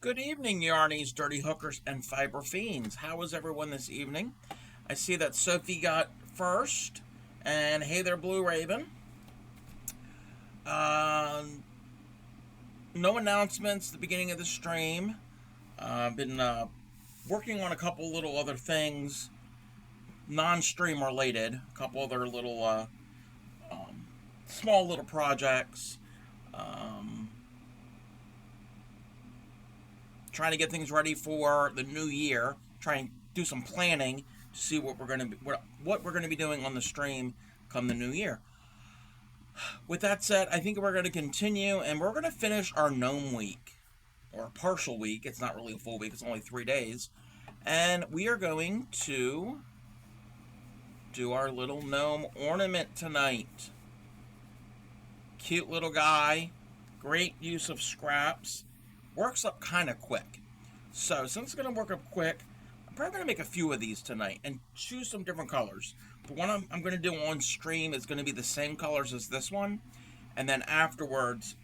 Good evening, yarnies, dirty hookers, and fiber fiends. How is everyone this evening? I see that Sophie got first, and hey there, Blue Raven. Uh, no announcements at the beginning of the stream. I've been working on a couple little other things, non-stream related. A couple other little, small little projects. Um, Trying to get things ready for the new year. Trying to do some planning to see what we're going to be doing on the stream come the new year. With that said, I think we're going to continue and we're going to finish our gnome week, or a partial week. It's not really a full week, it's only 3 days. And we are going to do our little gnome ornament tonight. Cute little guy, great use of scraps, works up kind of quick. So since it's going to work up quick, I'm probably going to make a few of these tonight and choose some different colors. The one I'm going to do on stream is going to be the same colors as this one. And then afterwards,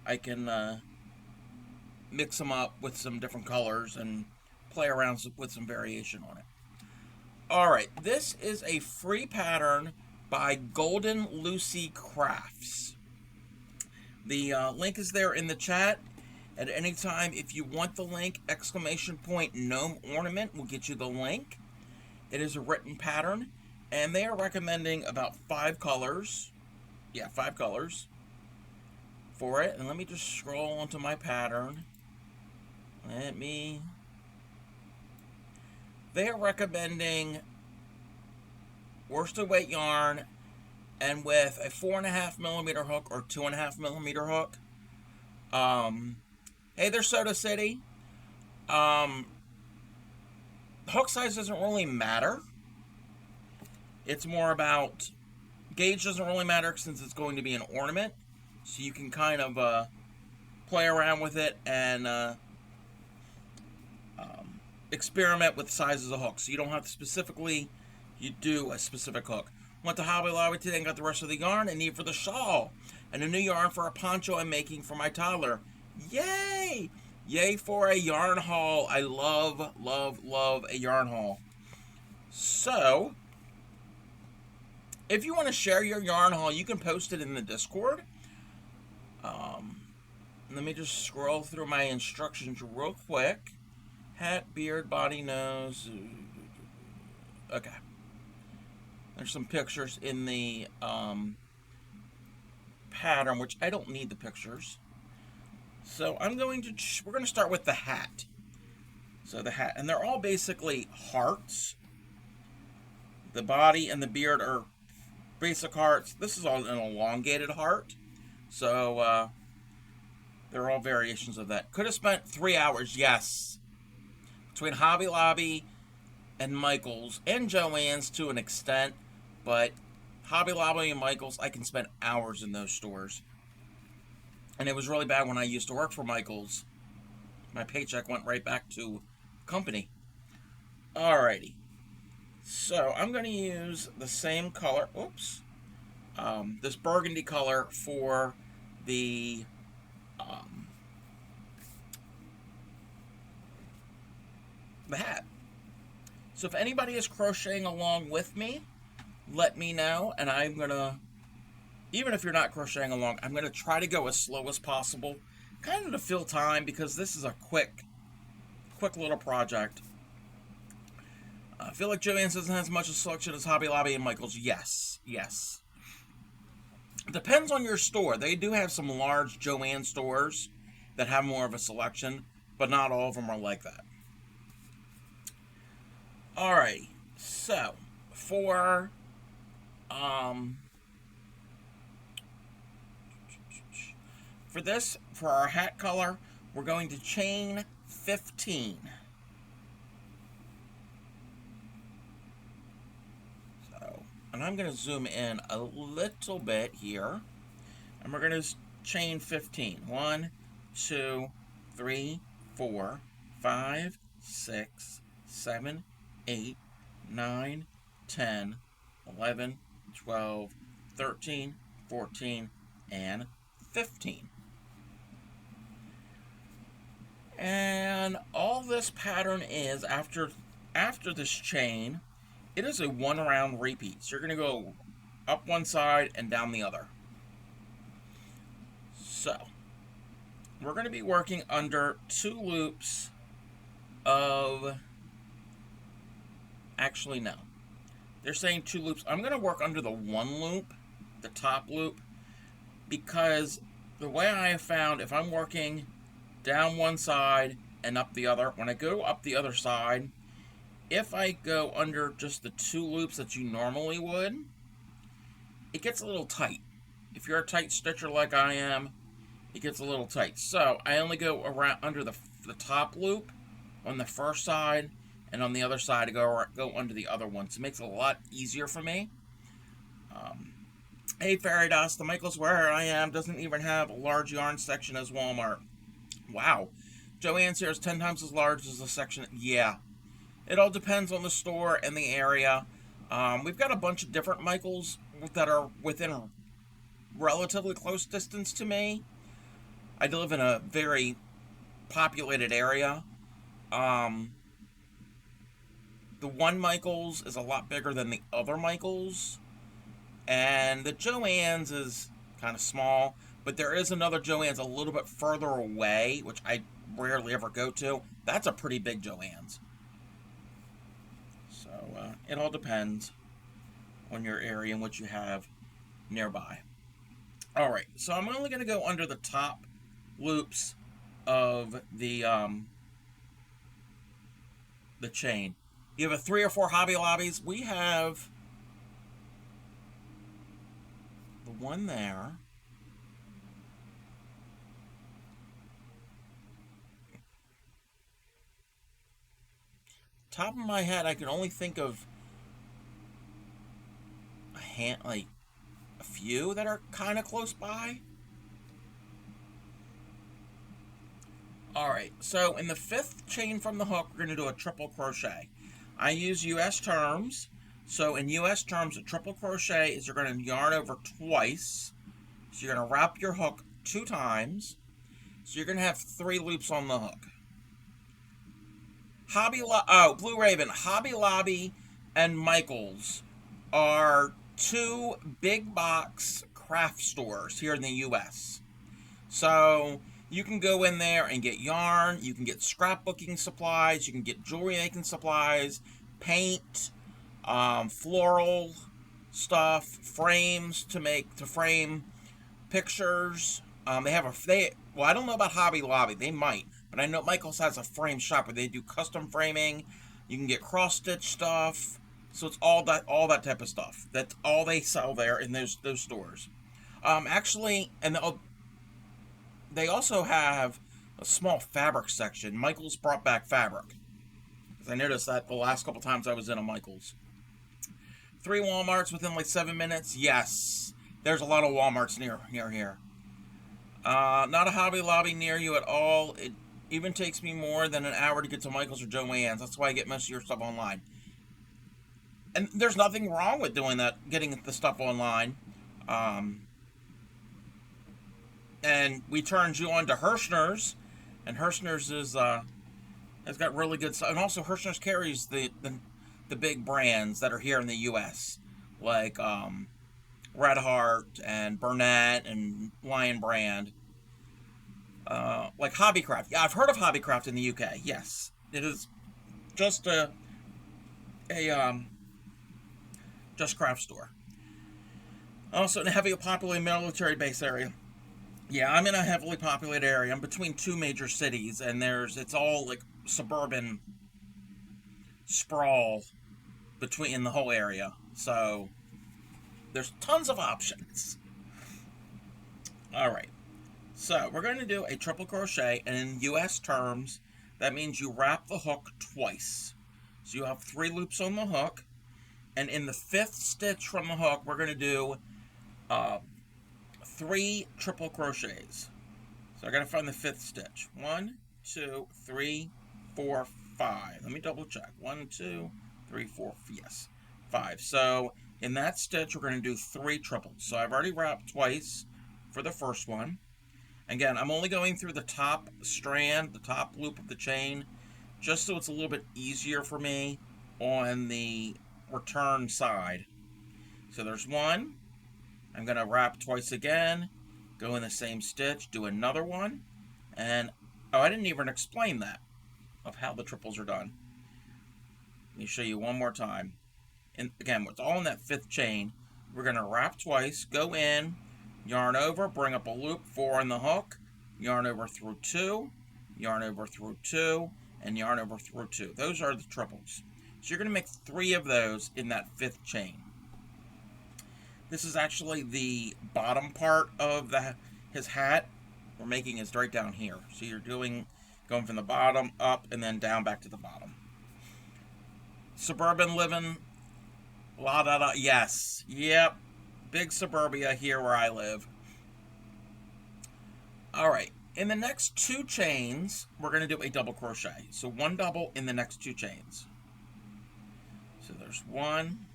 I can mix them up with some different colors and play around with some variation on it. Alright, this is a free pattern by GoldenLucyCrafts. The link is there in the chat. At any time, if you want the link, !Gnome Ornament will get you the link. It is a written pattern, and they are recommending about 5 colors. Yeah, 5 colors for it. And let me just scroll onto my pattern. They are recommending worsted weight yarn and with a 4.5mm hook or 2.5mm hook. Hey there, Soda City. Hook size doesn't really matter. It's more about gauge doesn't really matter since it's going to be an ornament. So you can kind of play around with it and experiment with sizes of hooks. So you don't have to specifically do a specific hook. Went to Hobby Lobby today and got the rest of the yarn I need for the shawl. And a new yarn for a poncho I'm making for my toddler. Yay! Yay for a yarn haul. I love, love, love a yarn haul. So, if you want to share your yarn haul, you can post it in the Discord. Let me just scroll through my instructions real quick. Hat, beard, body, nose. Okay. There's some pictures in the pattern, which I don't need the pictures. So we're going to start with the hat. So the hat, and they're all basically hearts. The body and the beard are basic hearts. This is all an elongated heart. So they're all variations of that. Could have spent 3 hours, yes. Between Hobby Lobby and Michael's and Joann's to an extent, but Hobby Lobby and Michael's, I can spend hours in those stores. And it was really bad when I used to work for Michael's. My paycheck went right back to company. Alrighty. So I'm going to use the same color. Oops. This burgundy color for the hat. So if anybody is crocheting along with me, let me know, and I'm going to, even if you're not crocheting along, I'm going to try to go as slow as possible, kind of to fill time, because this is a quick little project. I feel like Joann's doesn't have as much a selection as Hobby Lobby and Michael's. Yes. It depends on your store. They do have some large Joann stores that have more of a selection, but not all of them are like that. Alrighty, so for our hat color, we're going to chain 15. So, and I'm going to zoom in a little bit here, and we're going to chain 15. 1, 2, 3, 4, 5, 6, 7, 8, 9, 10, 11, 12, 13, 14, and 15. And all this pattern is, after this chain, it is a 1 round repeat. So you're going to go up one side and down the other. So we're going to be working under 2 loops of, actually no, they're saying 2 loops. I'm going to work under the 1 loop, the top loop, because the way I have found, if I'm working down one side and up the other, when I go up the other side, if I go under just the 2 loops that you normally would, it gets a little tight. If you're a tight stitcher like I am, it gets a little tight. So I only go around under the top loop on the first side, and on the other side I go under the other one. So it makes it a lot easier for me. Hey Fairy Dust, the Michaels where I am doesn't even have a large yarn section as Walmart. Wow. Joann's here is 10 times as large as the section. Yeah. It all depends on the store and the area. We've got a bunch of different Michaels that are within relatively close distance to me. I live in a very populated area. The one Michaels is a lot bigger than the other Michaels. And the Joann's is kind of small. But there is another Joann's a little bit further away, which I rarely ever go to. That's a pretty big Joann's. So it all depends on your area and what you have nearby. Alright, so I'm only going to go under the top loops of the chain. You have a 3 or 4 Hobby Lobbies. We have the one there. Top of my head, I can only think of a few that are kind of close by. Alright, so in the 5th chain from the hook, we're going to do a triple crochet. I use US terms. So in US terms, a triple crochet is you're going to yarn over twice. So you're going to wrap your hook 2 times. So you're going to have 3 loops on the hook. Blue Raven, Hobby Lobby and Michaels are 2 big box craft stores here in the US. So you can go in there and get yarn, you can get scrapbooking supplies, you can get jewelry making supplies, paint, floral stuff, frames to frame pictures. Well, I don't know about Hobby Lobby, they might, but I know Michaels has a frame shop where they do custom framing. You can get cross stitch stuff. So it's all that type of stuff. That's all they sell there in those stores. Actually, and they also have a small fabric section. Michaels brought back fabric, because I noticed that the last couple times I was in a Michaels. 3 Walmarts within like 7 minutes. Yes, there's a lot of Walmarts near here. Not a Hobby Lobby near you at all. It even takes me more than an hour to get to Michaels or Joann's. That's why I get most of your stuff online. And there's nothing wrong with doing that, getting the stuff online. And we turned you on to Hirschner's, and Hirschner's has got really good stuff. And also Hirschner's carries the big brands that are here in the U.S. like Red Heart and Burnett and Lion Brand. Like Hobbycraft. Yeah, I've heard of Hobbycraft in the UK. Yes, it is just a just craft store. Also in a heavily populated military base area. Yeah, I'm in a heavily populated area. I'm between 2 major cities, and it's all like suburban sprawl in the whole area. So there's tons of options. All right. So we're going to do a triple crochet, and in US terms, that means you wrap the hook twice. So you have 3 loops on the hook, and in the 5th stitch from the hook, we're going to do 3 triple crochets. So I got to find the 5th stitch. 1, 2, 3, 4, 5. Let me double check. 1, 2, 3, 4. Yes, 5. So in that stitch, we're going to do 3 triples. So I've already wrapped twice for the first one. Again, I'm only going through the top strand, the top loop of the chain, just so it's a little bit easier for me on the return side. So there's one. I'm going to wrap twice again, go in the same stitch, do another one, and oh, I didn't even explain that, of how the triples are done. Let me show you one more time. And again, it's all in that 5th chain. We're going to wrap twice, go in, yarn over, bring up a loop, 4 on the hook, yarn over through 2, yarn over through 2, and yarn over through 2. Those are the triples. So you're going to make 3 of those in that 5th chain. This is actually the bottom part of his hat. We're making is right down here. So you're going from the bottom up and then down back to the bottom. Suburban living, la da da, yes, yep, big suburbia here where I live. All right, in the next 2 chains, we're going to do a double crochet. So 1 double in the next 2 chains. So there's 1,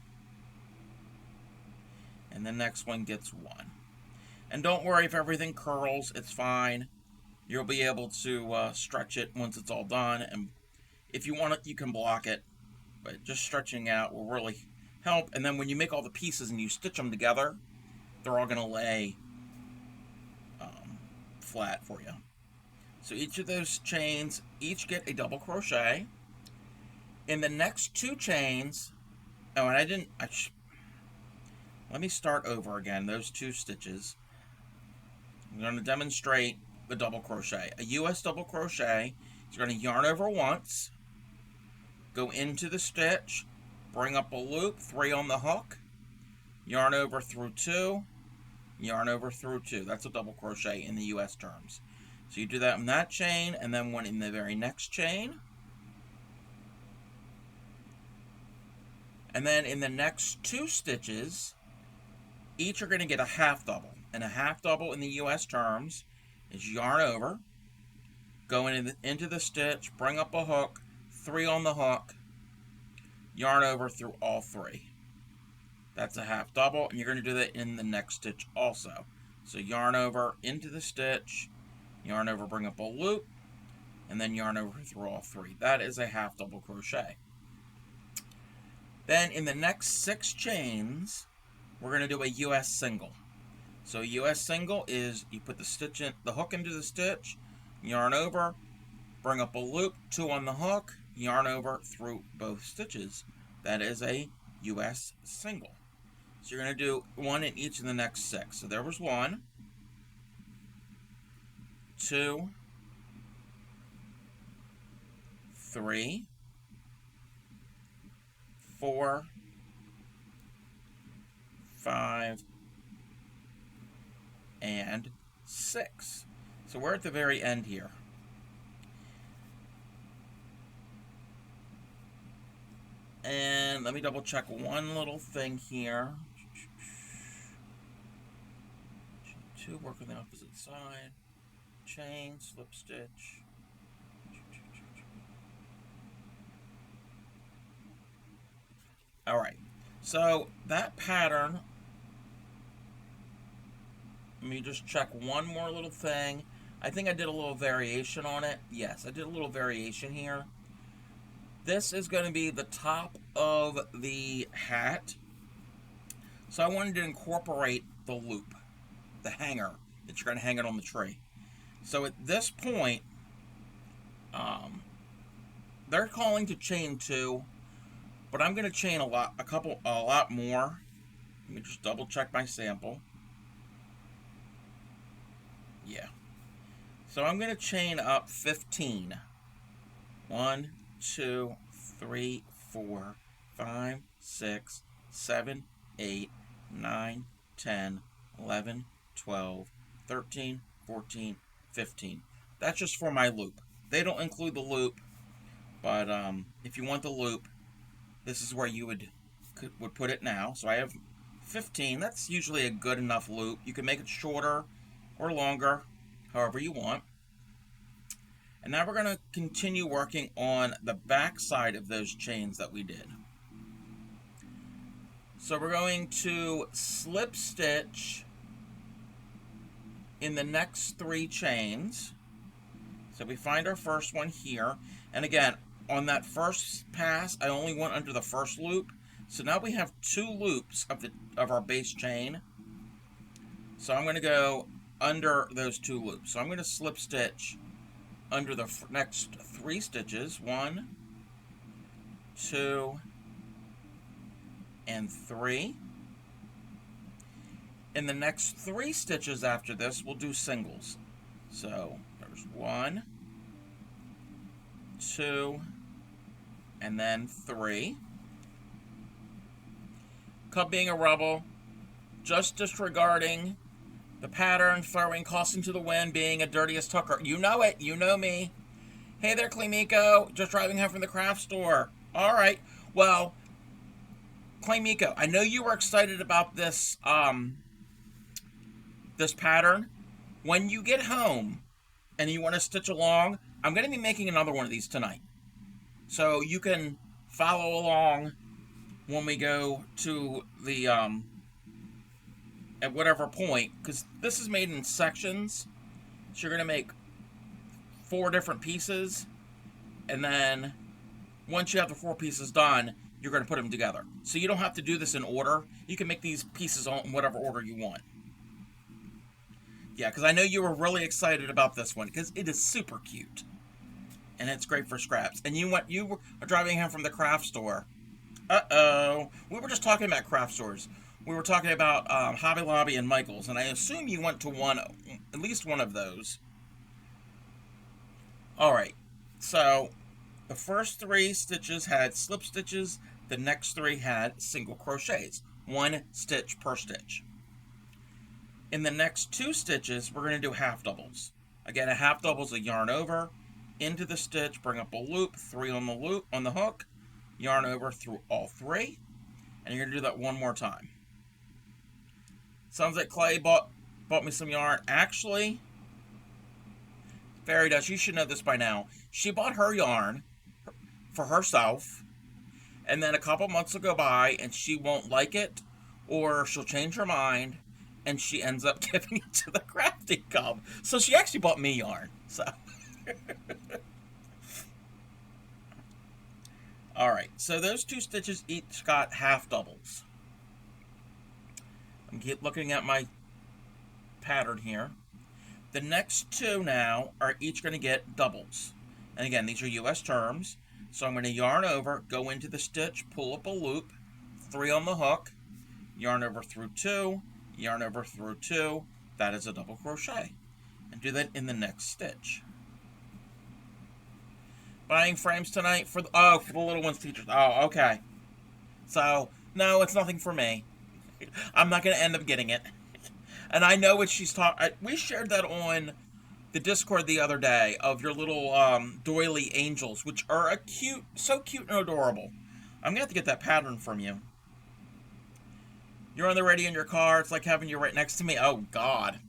and the next one gets 1. And don't worry if everything curls, it's fine. You'll be able to stretch it once it's all done, and if you want it, you can block it, but just stretching out will really help. And then when you make all the pieces and you stitch them together, they're all going to lay flat for you. So each of those chains each get a double crochet. In the next 2 chains, oh, and let me start over again, those 2 stitches. I'm going to demonstrate the double crochet. A US double crochet is going to yarn over once, go into the stitch, bring up a loop, 3 on the hook, yarn over through 2, yarn over through 2. That's a double crochet in the US terms. So you do that in that chain, and then one in the very next chain. And then in the next 2 stitches, each are going to get a half double. And a half double in the US terms is yarn over, go into the stitch, bring up a hook, 3 on the hook, yarn over through all 3. That's a half double, and you're going to do that in the next stitch also. So yarn over into the stitch, yarn over, bring up a loop, and then yarn over through all 3. That is a half double crochet. Then in the next 6 chains, we're going to do a US single. So a US single is you put the hook into the stitch, yarn over, bring up a loop, 2 on the hook, yarn over through both stitches. That is a US single. So you're going to do 1 in each of the next 6. So there was 1, 2, 3, 4, 5, and 6. So we're at the very end here. And let me double check one little thing here. 2, work on the opposite side. Chain, slip stitch. Alright, so that pattern, let me just check one more little thing. I think I did a little variation on it. Yes, I did a little variation here. This is going to be the top of the hat. So I wanted to incorporate the loop, the hanger that you're going to hang it on the tree. So at this point, they're calling to chain 2, but I'm going to chain a lot more. Let me just double check my sample. Yeah. So I'm going to chain up 15. 1, 2, 3, 4, 5, 6, 7, 8, 9, 10, 11, 12, 13, 14, 15. That's just for my loop. They don't include the loop, but if you want the loop, this is where you would put it now. So I have 15. That's usually a good enough loop. You can make it shorter or longer, however you want. And now we're going to continue working on the back side of those chains that we did. So we're going to slip stitch in the next 3 chains. So we find our first one here. And again, on that first pass, I only went under the first loop. So now we have 2 loops of our base chain. So I'm going to go under those 2 loops. So I'm going to slip stitch under the next 3 stitches. 1, 2, and 3. In the next 3 stitches after this, we'll do singles. So there's 1, 2, and then 3. Cub being a rebel, just disregarding the pattern, throwing caution to the wind, being a dirtiest hooker. You know it. You know me. Hey there, Claymiko. Just driving home from the craft store. All right. Well, Claymiko, I know you were excited about this this pattern. When you get home and you want to stitch along, I'm going to be making another one of these tonight. So you can follow along when we go to the at whatever point, because this is made in sections. So you're going to make 4 different pieces, and then once you have the 4 pieces done, you're going to put them together. So you don't have to do this in order. You can make these pieces in whatever order you want. Yeah, because I know you were really excited about this one, because it is super cute. And it's great for scraps. And you were driving home from the craft store. Uh-oh. We were just talking about craft stores. We were talking about Hobby Lobby and Michael's, and I assume you went to at least one of those. Alright, so the first 3 stitches had slip stitches, the next 3 had single crochets, 1 stitch per stitch. In the next 2 stitches, we're going to do half doubles. Again, a half double is a yarn over, into the stitch, bring up a loop, 3 on the loop, on the hook, yarn over through all 3, and you're going to do that one more time. Sounds like Clay bought me some yarn. Actually, Fairy Dust, you should know this by now. She bought her yarn for herself, and then a couple months will go by, and she won't like it, or she'll change her mind, and she ends up giving it to the crafting cub. So she actually bought me yarn. So, all right. So those 2 stitches each got half doubles. I'm looking at my pattern here. The next 2 now are each going to get doubles. And again, these are US terms. So I'm going to yarn over, go into the stitch, pull up a loop, 3 on the hook, yarn over through 2, yarn over through 2. That is a double crochet. And do that in the next stitch. Buying frames tonight for the little ones teachers. Oh, okay. So, no, it's nothing for me. I'm not going to end up getting it. And I know what she's talking. We shared that on the Discord the other day of your little doily angels, which are so cute and adorable. I'm going to have to get that pattern from you. You're on the radio in your car. It's like having you right next to me. Oh, God.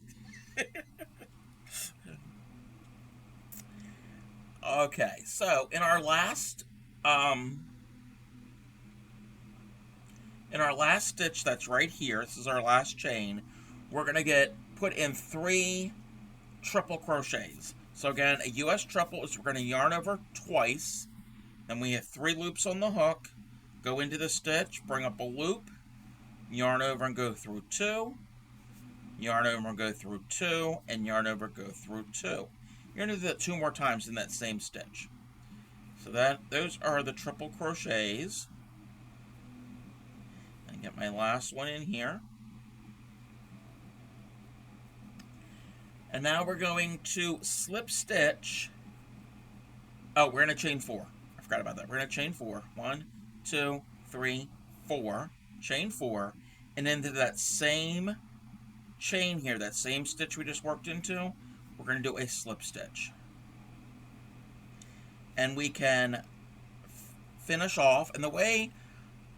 Okay, so in our last stitch that's right here, this is our last chain, we're going to put in 3 triple crochets. So again, a US triple is we're going to yarn over twice, then we have 3 loops on the hook, go into the stitch, bring up a loop, yarn over and go through 2, yarn over and go through 2, and yarn over, go through 2. You're going to do that 2 more times in that same stitch. So those are the triple crochets. And get my last one in here. And now we're going to slip stitch. Oh, we're going to chain 4. I forgot about that. We're going to chain 4. 1, 2, 3, 4. Chain 4. And into that same chain here, that same stitch we just worked into, we're going to do a slip stitch. And we can finish off. And the way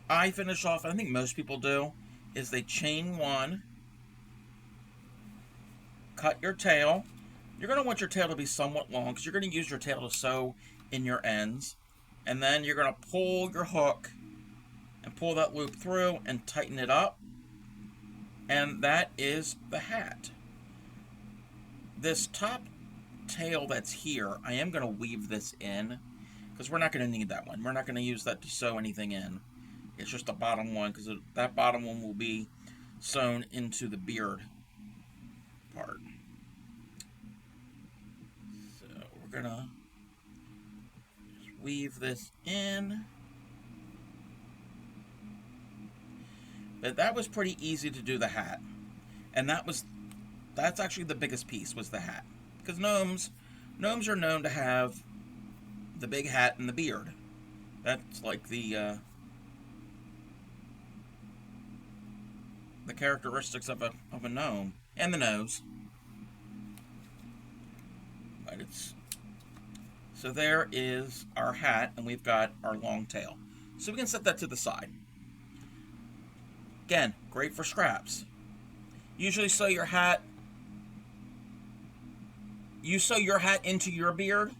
I finish off, and I think most people do, is they chain 1, cut your tail. You're going to want your tail to be somewhat long because you're going to use your tail to sew in your ends. And then you're going to pull your hook and pull that loop through and tighten it up. And that is the hat. this top tail that's here, I am going to weave this in, because we're not going to need that one. We're not going to use that to sew anything in. It's just the bottom one, because that bottom one will be sewn into the beard part. So we're going to just weave this in. But that was pretty easy to do the hat. And that's actually the biggest piece, was the hat. Because gnomes are known to have the big hat and the beard. That's like the characteristics of a gnome. And the nose. But so there is our hat, and we've got our long tail. So we can set that to the side. Again, great for scraps. Usually sew your hat. You sew your hat into your beard,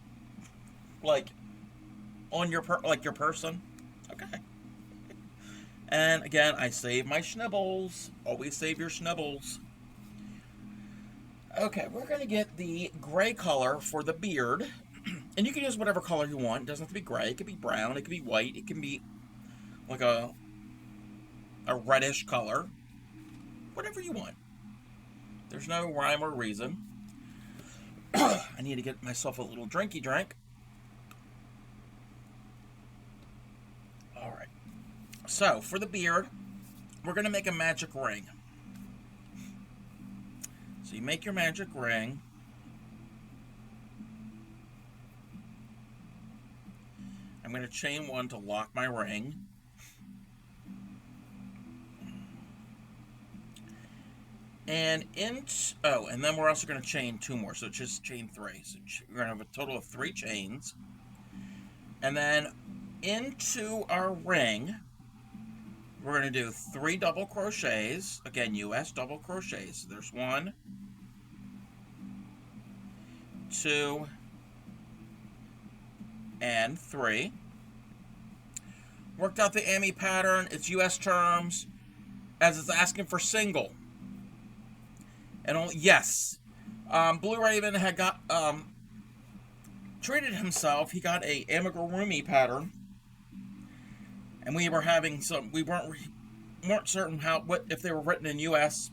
like on your your person. Okay. And again, I save my schnibbles. Always save your schnibbles. Okay, we're gonna get the gray color for the beard, and you can use whatever color you want. It doesn't have to be gray. It could be brown. It could be white. It can be like a reddish color. Whatever you want. There's no rhyme or reason. I need to get myself a little drinky drink. Alright. So, for the beard, we're going to make a magic ring. So you make your magic ring. I'm going to chain one to lock my ring. And and then we're also going to chain two more, so just chain three. So we're going to have a total of 3 chains. And then into our ring, we're going to do 3 double crochets. Again, US double crochets. So there's 1, 2, and 3. Worked out the AMI pattern. It's US terms, as it's asking for single. And only, yes, Blue Raven had got treated himself. He got a amigurumi pattern, and we were having some. We weren't certain if they were written in U.S.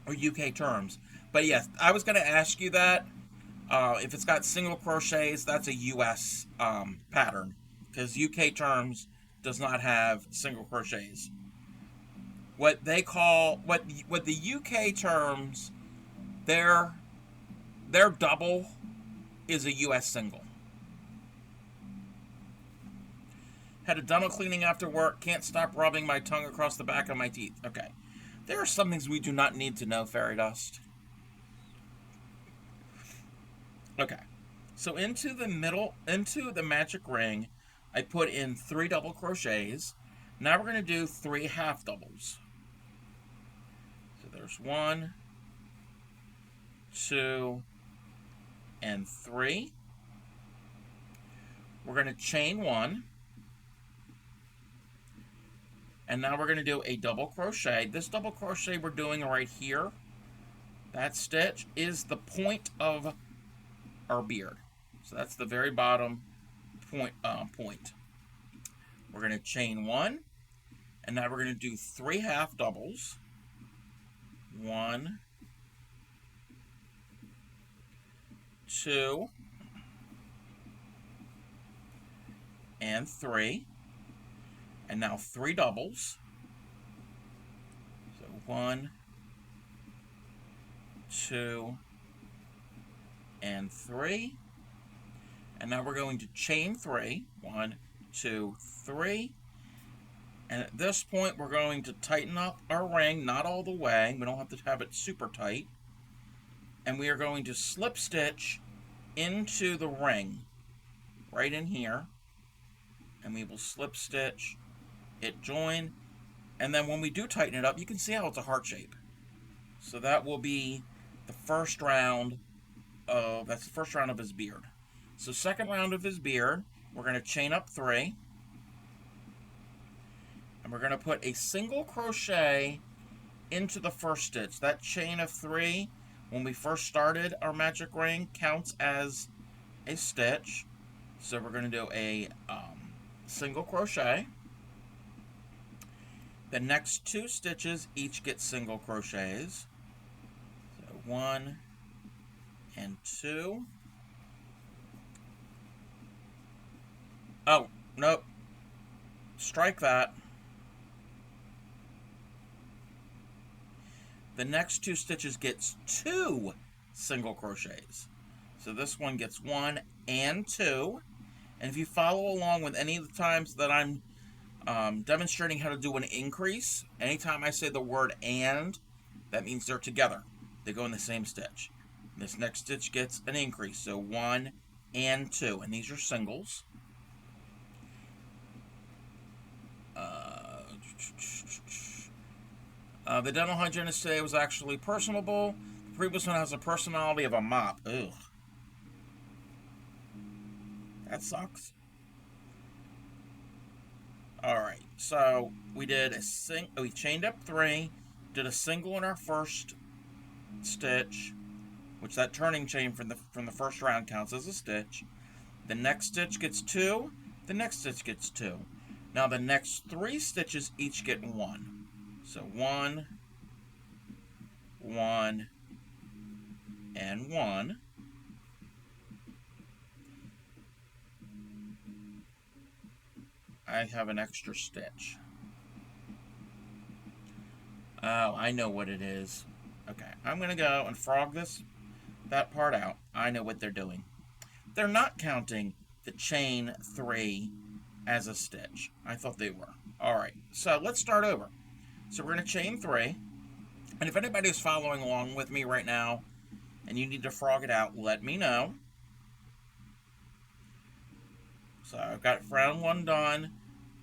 or UK terms. But yes, I was going to ask you that. If it's got single crochets, that's a U.S. Pattern, because UK terms does not have single crochets. What they call what the UK terms, their double is a US single. Had a dental cleaning after work. Can't stop rubbing my tongue across the back of my teeth. Okay, there are some things we do not need to know, Fairy Dust. Okay, so into the magic ring, I put in 3 double crochets. Now we're going to do 3 half doubles. There's 1, 2, and 3. We're going to chain 1. And now we're going to do a double crochet. This double crochet we're doing right here, that stitch, is the point of our beard. So that's the very bottom point. We're going to chain 1. And now we're going to do 3 half doubles. 1, 2, and 3. And now 3 doubles. So 1, 2, and 3. And now we're going to chain 3. 1, 2, 3. And at this point, we're going to tighten up our ring, not all the way. We don't have to have it super tight. And we are going to slip stitch into the ring, right in here. And we will slip stitch it join. And then when we do tighten it up, you can see how it's a heart shape. So that will be the first round that's the first round of his beard. So second round of his beard, we're going to chain up 3. And we're going to put a single crochet into the first stitch. That chain of 3 when we first started our magic ring counts as a stitch. So we're going to do a single crochet. The next 2 stitches each get single crochets. So 1 and 2. Oh, nope. Strike that. The next 2 stitches gets 2 single crochets. So this one gets 1 and 2. And if you follow along with any of the times that I'm demonstrating how to do an increase, anytime I say the word and, that means they're together. They go in the same stitch. This next stitch gets an increase, so 1 and 2. And these are singles. The dental hygienist today was actually personable. The previous one has a personality of a mop. Ugh. That sucks. Alright, so we did we chained up 3, did a single in our first stitch, which that turning chain from the first round counts as a stitch. The next stitch gets 2, the next stitch gets 2. Now the next 3 stitches each get 1. So 1, 1, and 1. I have an extra stitch. Oh, I know what it is. Okay, I'm going to go and frog that part out. I know what they're doing. They're not counting the chain 3 as a stitch. I thought they were. Alright, so let's start over. So we're going to chain 3. And if anybody's following along with me right now and you need to frog it out, let me know. So I've got round 1 done.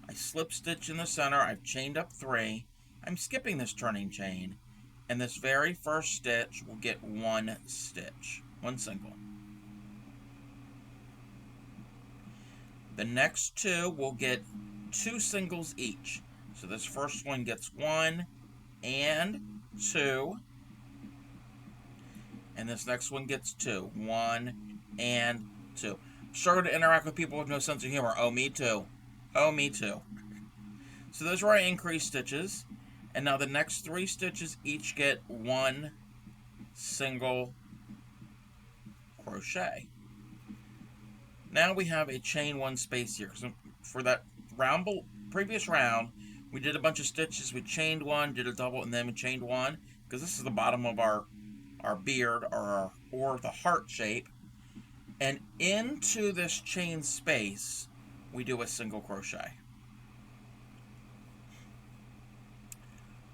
I slip stitch in the center. I've chained up 3. I'm skipping this turning chain. And this very first stitch will get 1 stitch. 1 single. The next 2 will get 2 singles each. So this first one gets 1 and 2. And this next one gets 2. 1 and 2. Struggle to interact with people with no sense of humor. Oh, me too. Oh, me too. So those are our increase stitches. And now the next 3 stitches each get 1 single crochet. Now we have a chain 1 space here. So for that previous round, we did a bunch of stitches. We chained 1, did a double, and then we chained 1. Because this is the bottom of our beard or the heart shape. And into this chain space, we do a single crochet.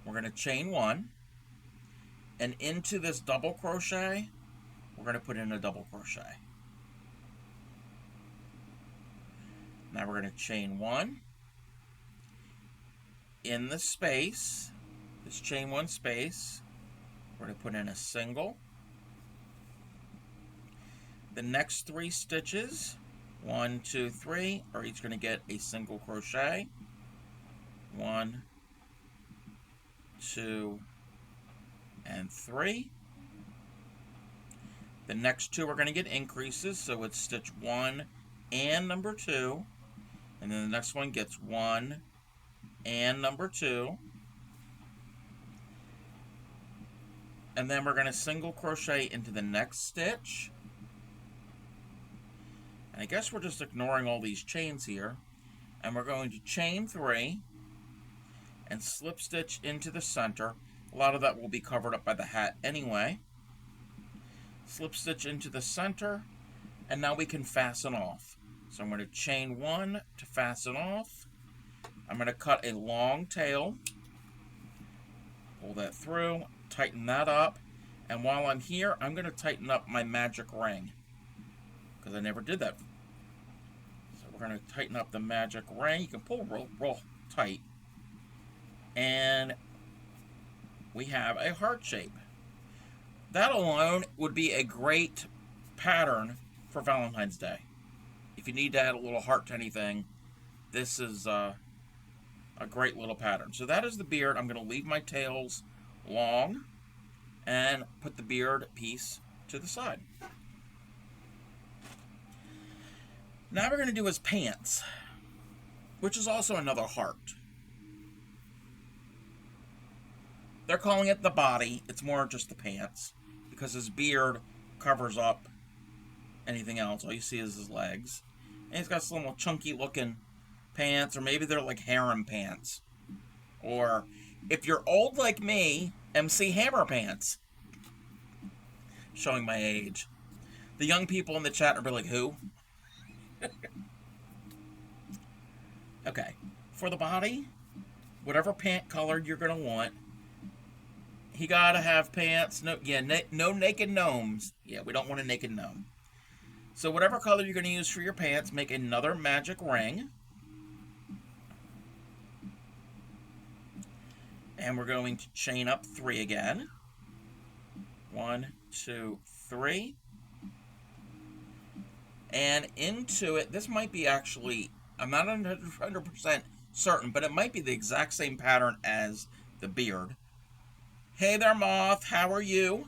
We're going to chain 1. And into this double crochet, we're going to put in a double crochet. Now we're going to chain 1. In the space, this chain 1 space, we're going to put in a single. The next 3 stitches, 1, 2, 3, are each going to get a single crochet. 1, 2, and 3. The next 2 are going to get increases, so it's stitch 1 and number 2. And then the next one gets 1 and number 2. And then we're going to single crochet into the next stitch. And I guess we're just ignoring all these chains here. And we're going to chain 3 and slip stitch into the center. A lot of that will be covered up by the hat anyway. Slip stitch into the center, and now we can fasten off. So I'm going to chain 1 to fasten off. I'm going to cut a long tail, pull that through, tighten that up, and while I'm here, I'm going to tighten up my magic ring, because I never did that. So we're going to tighten up the magic ring. You can pull real tight, and we have a heart shape. That alone would be a great pattern for Valentine's Day. If you need to add a little heart to anything, this is a great little pattern. So that is the beard. I'm going to leave my tails long. and put the beard piece to the side. Now we're going to do his pants, which is also another heart. They're calling it the body. It's more just the pants, because his beard covers up anything else. All you see is his legs. And he's got some little chunky looking pants, or maybe they're like harem pants. Or, if you're old like me, MC Hammer pants. Showing my age. The young people in the chat are like, who? Okay. For the body, whatever pant color you're going to want, he gotta have pants. No, yeah, no naked gnomes. Yeah, we don't want a naked gnome. So whatever color you're going to use for your pants, make another magic ring. And we're going to chain up 3 again. 1, 2, 3. And into it, this might be actually, I'm not 100% certain, but it might be the exact same pattern as the beard. Hey there, Moth, how are you?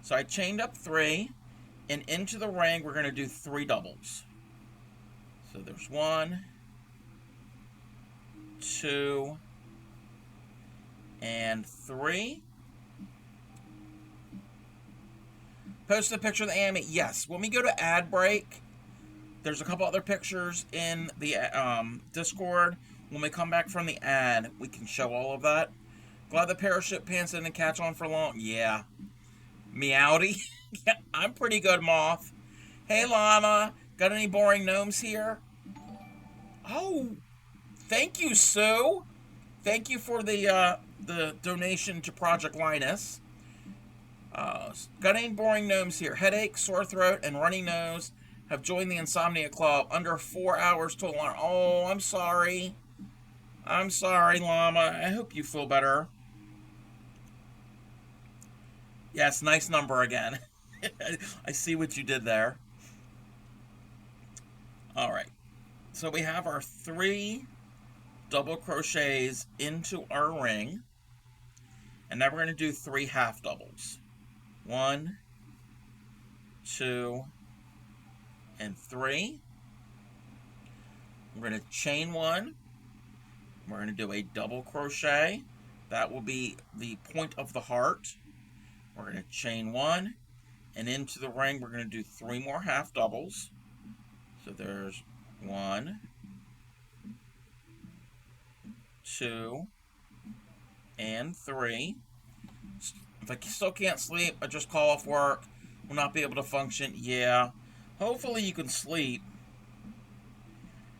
So I chained up 3, and into the ring, we're going to do 3 doubles. So there's 1, 2, and 3. Post a picture of the anime. Yes, when we go to ad break, there's a couple other pictures in the Discord. When we come back from the ad, we can show all of that. Glad the parachute pants didn't catch on for long. Yeah. Meowdy. Yeah, I'm pretty good, Moth. Hey, Llama. Got any boring gnomes here? Oh, thank you, Sue. Thank you for the donation to Project Linus. Got any boring gnomes here? Headache, sore throat, and runny nose have joined the Insomnia Club. Under 4 hours total. Oh, I'm sorry. I'm sorry, Llama. I hope you feel better. Yes, nice number again. I see what you did there. Alright. So we have our 3 double crochets into our ring. And now we're going to do 3 half doubles. 1, 2, and 3. We're going to chain 1. We're going to do a double crochet. That will be the point of the heart. We're going to chain 1. And into the ring, we're going to do 3 more half doubles. So there's 1, 2, and 3. If I still can't sleep, I just call off work. Will not be able to function. Yeah. Hopefully you can sleep.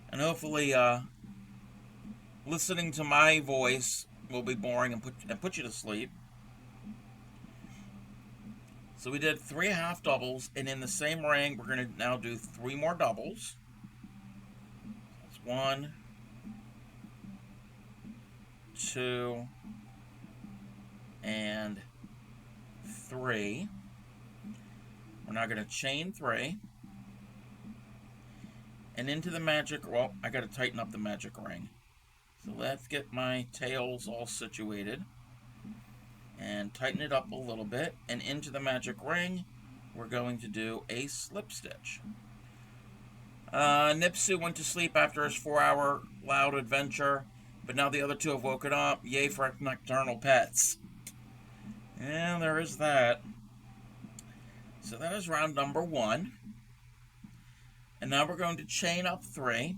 And hopefully listening to my voice will be boring and put you to sleep. So we did 3 half doubles, and in the same ring, we're going to now do 3 more doubles. That's 1, 2, and 3. We're now going to chain 3. And into the magic, well, I got to tighten up the magic ring. So let's get my tails all situated. And tighten it up a little bit. And into the magic ring, we're going to do a slip stitch. Nipsu went to sleep after his 4-hour loud adventure. But now the other 2 have woken up. Yay for nocturnal pets. And there is that. So that is round number 1. And now we're going to chain up 3.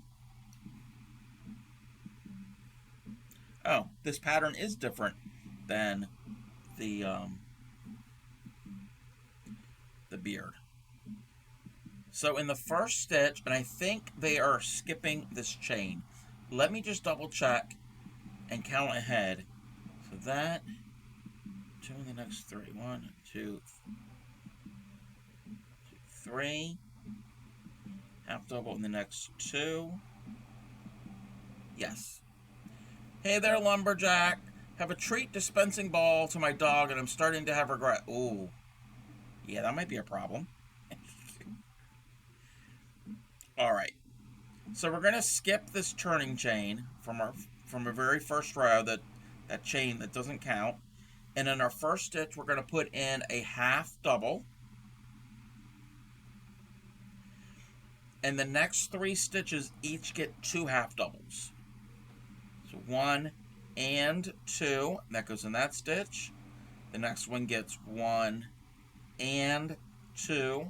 Oh, this pattern is different than the beard. So in the first stitch, and I think they are skipping this chain. Let me just double check and count ahead. So that, 2 in the next 3. 1, 2, 3. Half double in the next 2. Yes. Hey there, Lumberjack. Have a treat dispensing ball to my dog, and I'm starting to have regret. Ooh. Yeah, that might be a problem. Alright. So we're going to skip this turning chain from our very first row, that chain that doesn't count. And in our first stitch, we're going to put in a half double. And the next 3 stitches each get 2 half doubles. So 1 and 2, that goes in that stitch. The next one gets 1 and 2.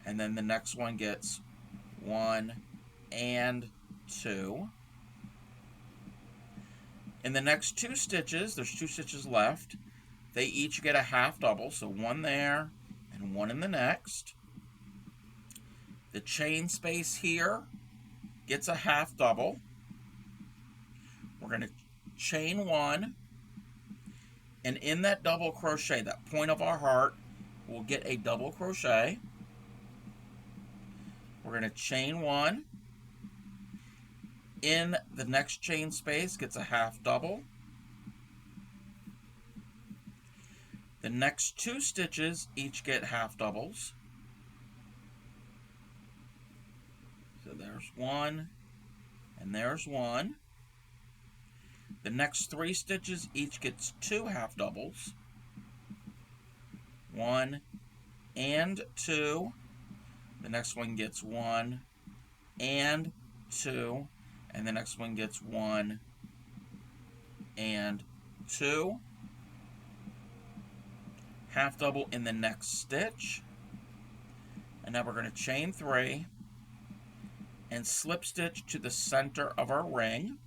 And then the next one gets 1 and 2. In the next 2 stitches, there's 2 stitches left, they each get a half double, so 1 there and 1 in the next. The chain space here gets a half double. We're going to chain 1, and in that double crochet, that point of our heart, we'll get a double crochet. We're going to chain 1. In the next chain space gets a half double. The next 2 stitches each get half doubles. So there's 1 and there's 1. The next 3 stitches each gets 2 half doubles. 1 and 2. The next one gets 1 and 2. And the next one gets 1 and 2. Half double in the next stitch. And now we're going to chain 3 and slip stitch to the center of our ring.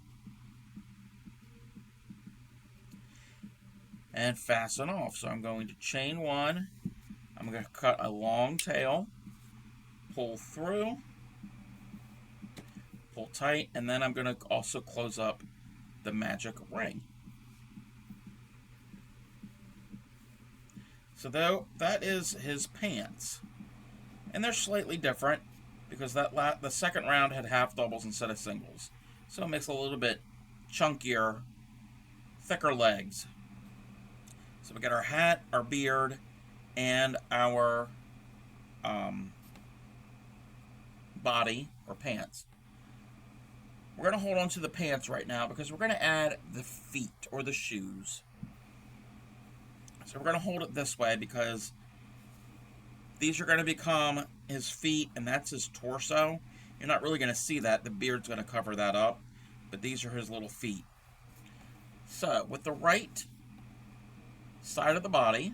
And fasten off. So I'm going to chain 1. I'm going to cut a long tail, pull through, pull tight, and then I'm going to also close up the magic ring. So that is his pants. And they're slightly different because the second round had half doubles instead of singles. So it makes a little bit chunkier, thicker legs. So we got our hat, our beard, and our body or pants. We're going to hold on to the pants right now because we're going to add the feet or the shoes. So we're going to hold it this way because these are going to become his feet and that's his torso. You're not really going to see that. The beard's going to cover that up. But these are his little feet. So with the right side of the body,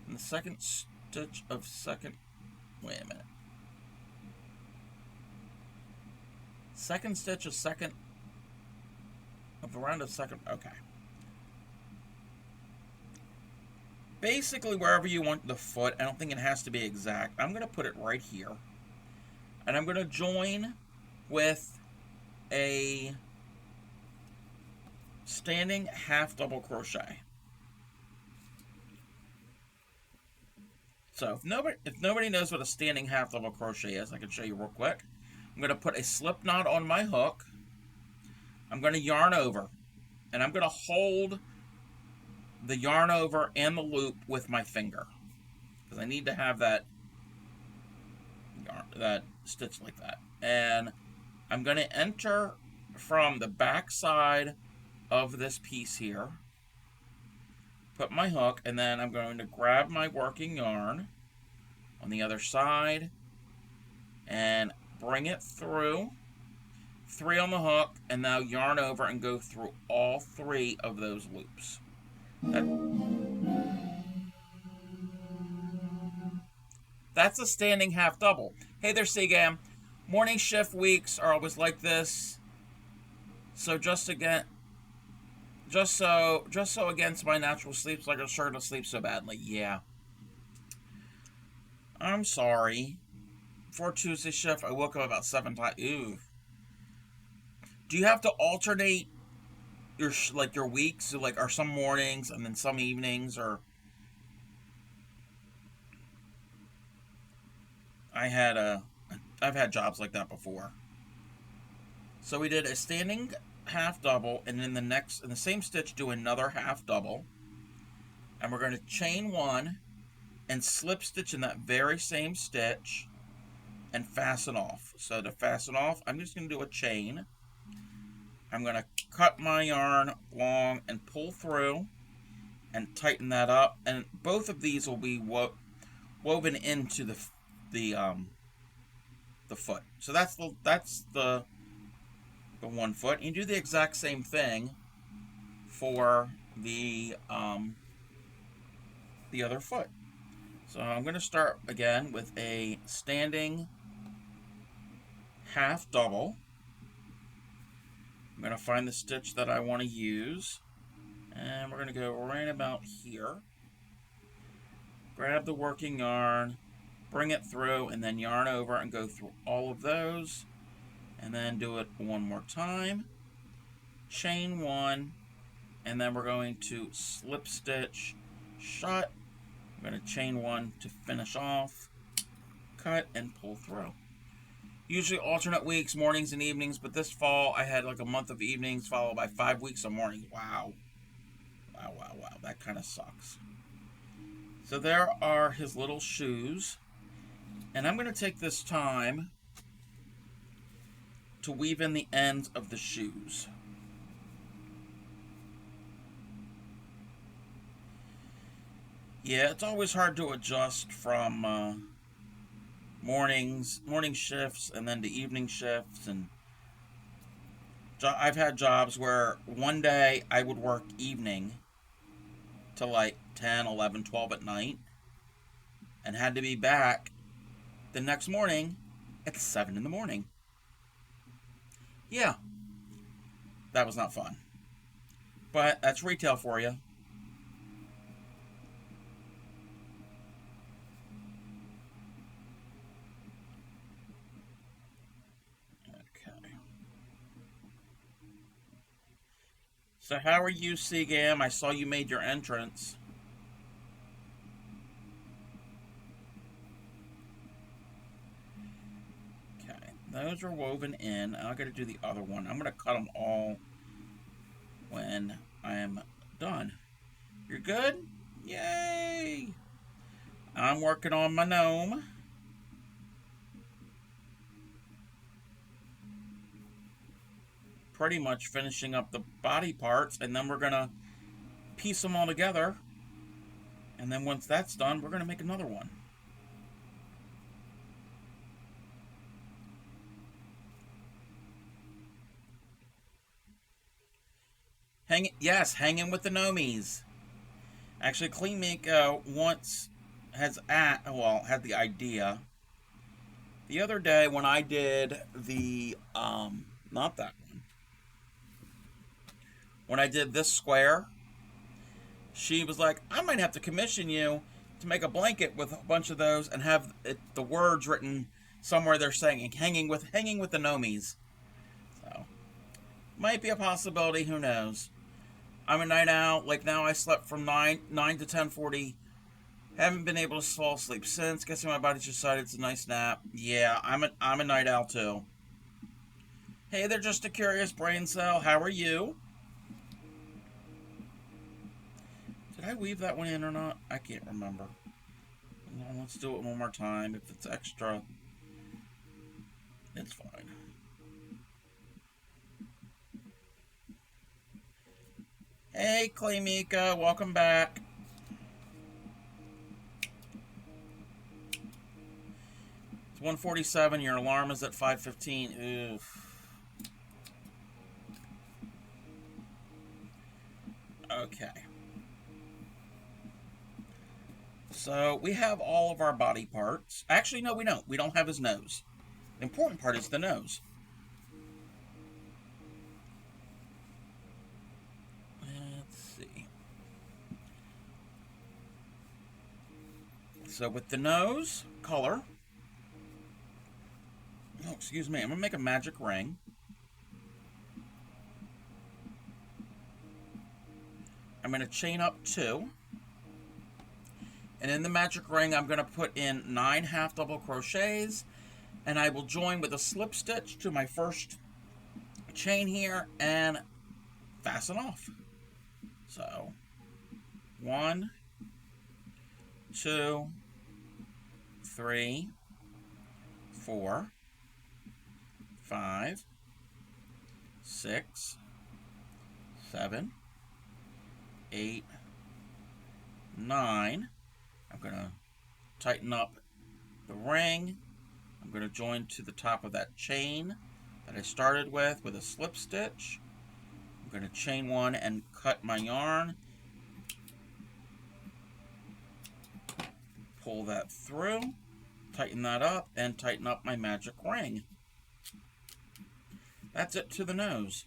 and the second stitch of second, wait a minute. Second stitch of second, of the round of second, okay. Basically wherever you want the foot, I don't think it has to be exact. I'm going to put it right here. And I'm going to join with a standing half double crochet. So if nobody knows what a standing half double crochet is, I can show you real quick. I'm going to put a slip knot on my hook. I'm going to yarn over. And I'm going to hold the yarn over and the loop with my finger. Because I need to have that stitch like that. And I'm going to enter from the back side of this piece here. Put my hook, and then I'm going to grab my working yarn on the other side and bring it through. 3 on the hook, and now yarn over and go through all 3 of those loops. That's a standing half double. Hey there, Seagam. Morning shift weeks are always like this. So just so against my natural sleep cycle, sure to sleep so badly. Yeah. I'm sorry. For Tuesday shift, I woke up about 7 times. Ew. Do you have to alternate your weeks? So are some mornings and then some evenings, or? I've had jobs like that before. So we did a standing half double, and in the same stitch do another half double, and we're going to chain 1 and slip stitch in that very same stitch and fasten off. So to fasten off, I'm just going to do a chain, I'm going to cut my yarn long and pull through and tighten that up. And both of these will be woven into the foot. So that's the one foot. You do the exact same thing for the other foot. So I'm going to start again with a standing half double. I'm going to find the stitch that I want to use, and we're going to go right about here. Grab the working yarn, bring it through, and then yarn over and go through all of those, and then do it one more time. Chain one, and then we're going to slip stitch shut. I'm going to chain one to finish off, cut, and pull through. Usually alternate weeks, mornings and evenings, but this fall I had like a month of evenings followed by 5 weeks of mornings. Wow. Wow, wow, wow. That kind of sucks. So there are his little shoes. And I'm going to take this time to weave in the ends of the shoes. Yeah, it's always hard to adjust from morning shifts and then to evening shifts, and I've had jobs where one day I would work evening to like 10, 11, 12 at night and had to be back the next morning at 7 in the morning. Yeah, that was not fun. But that's retail for you. Okay. So how are you, Seagam? I saw you made your entrance. Okay, those are woven in. I'm going to do the other one. I'm going to cut them all when I'm done. You're good? Yay! I'm working on my gnome. Pretty much finishing up the body parts, and then we're going to piece them all together. And then once that's done, we're going to make another one. Yes, hanging with the gnomies. Actually, Clean Make once had the idea. The other day when I did the not that one. When I did this square, she was like, I might have to commission you to make a blanket with a bunch of those and have the words written somewhere they're saying hanging with the gnomies. So might be a possibility, who knows. I'm a night owl. Like now I slept from 9 to 10:40. Haven't been able to fall asleep since. Guessing my body's decided it's a nice nap. Yeah, I'm a night owl too. Hey, they're just a curious brain cell. How are you? Did I weave that one in or not? I can't remember. Well, let's do it one more time. If it's extra, it's fine. Hey, Clay Mika, welcome back. It's 1:47. Your alarm is at 5:15. Oof. Okay. So we have all of our body parts. Actually, no, we don't. We don't have his nose. The important part is the nose. Let's see. So with the nose color, oh, excuse me, I'm gonna make a magic ring. I'm gonna chain up 2. And in the magic ring, I'm going to put in 9 half double crochets, and I will join with a slip stitch to my first chain here and fasten off. So 1, 2, 3, 4, 5, 6, 7, 8, 9. I'm going to tighten up the ring. I'm going to join to the top of that chain that I started with a slip stitch. I'm going to chain one and cut my yarn. Pull that through, tighten that up, and tighten up my magic ring. That's it to the nose.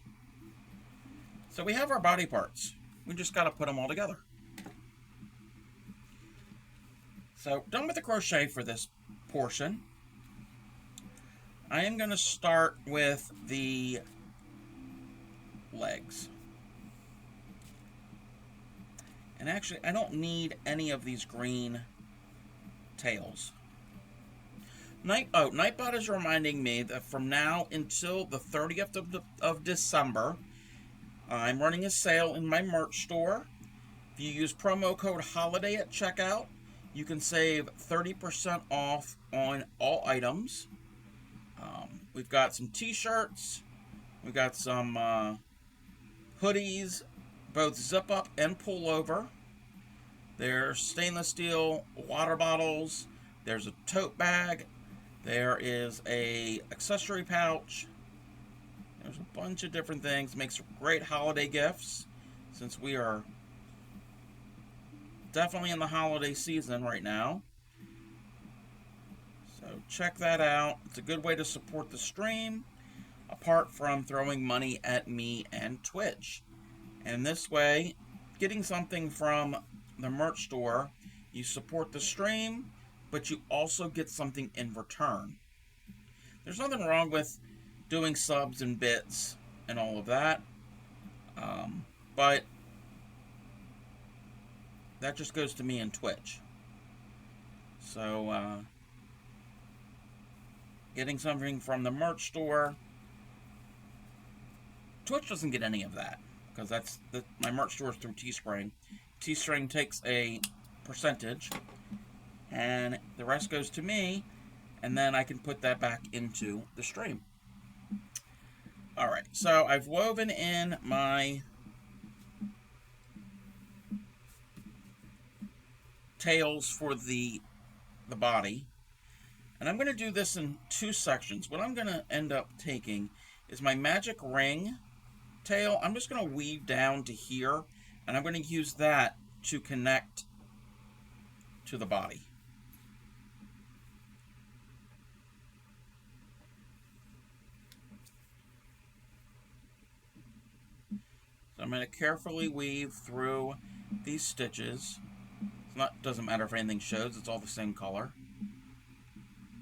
So we have our body parts. We just got to put them all together. So done with the crochet for this portion. I am going to start with the legs. And actually, I don't need any of these green tails. Nightbot is reminding me that from now until the 30th of December, I'm running a sale in my merch store. If you use promo code HOLIDAY at checkout, you can save 30% off on all items. We've got some t-shirts. We've got some hoodies, both zip up and pull over. There's stainless steel water bottles. There's a tote bag. There is a accessory pouch. There's a bunch of different things. Makes great holiday gifts since we are definitely in the holiday season right now. So check that out. It's a good way to support the stream apart from throwing money at me and Twitch. And this way, getting something from the merch store, you support the stream, but you also get something in return. There's nothing wrong with doing subs and bits and all of that, but that just goes to me and Twitch. So getting something from the merch store, Twitch doesn't get any of that because my merch store is through Teespring. Teespring takes a percentage and the rest goes to me, and then I can put that back into the stream. Alright, so I've woven in my tails for the body, and I'm going to do this in two sections. What I'm going to end up taking is my magic ring tail. I'm just going to weave down to here, and I'm going to use that to connect to the body. So I'm going to carefully weave through these stitches. Doesn't matter if anything shows, it's all the same color.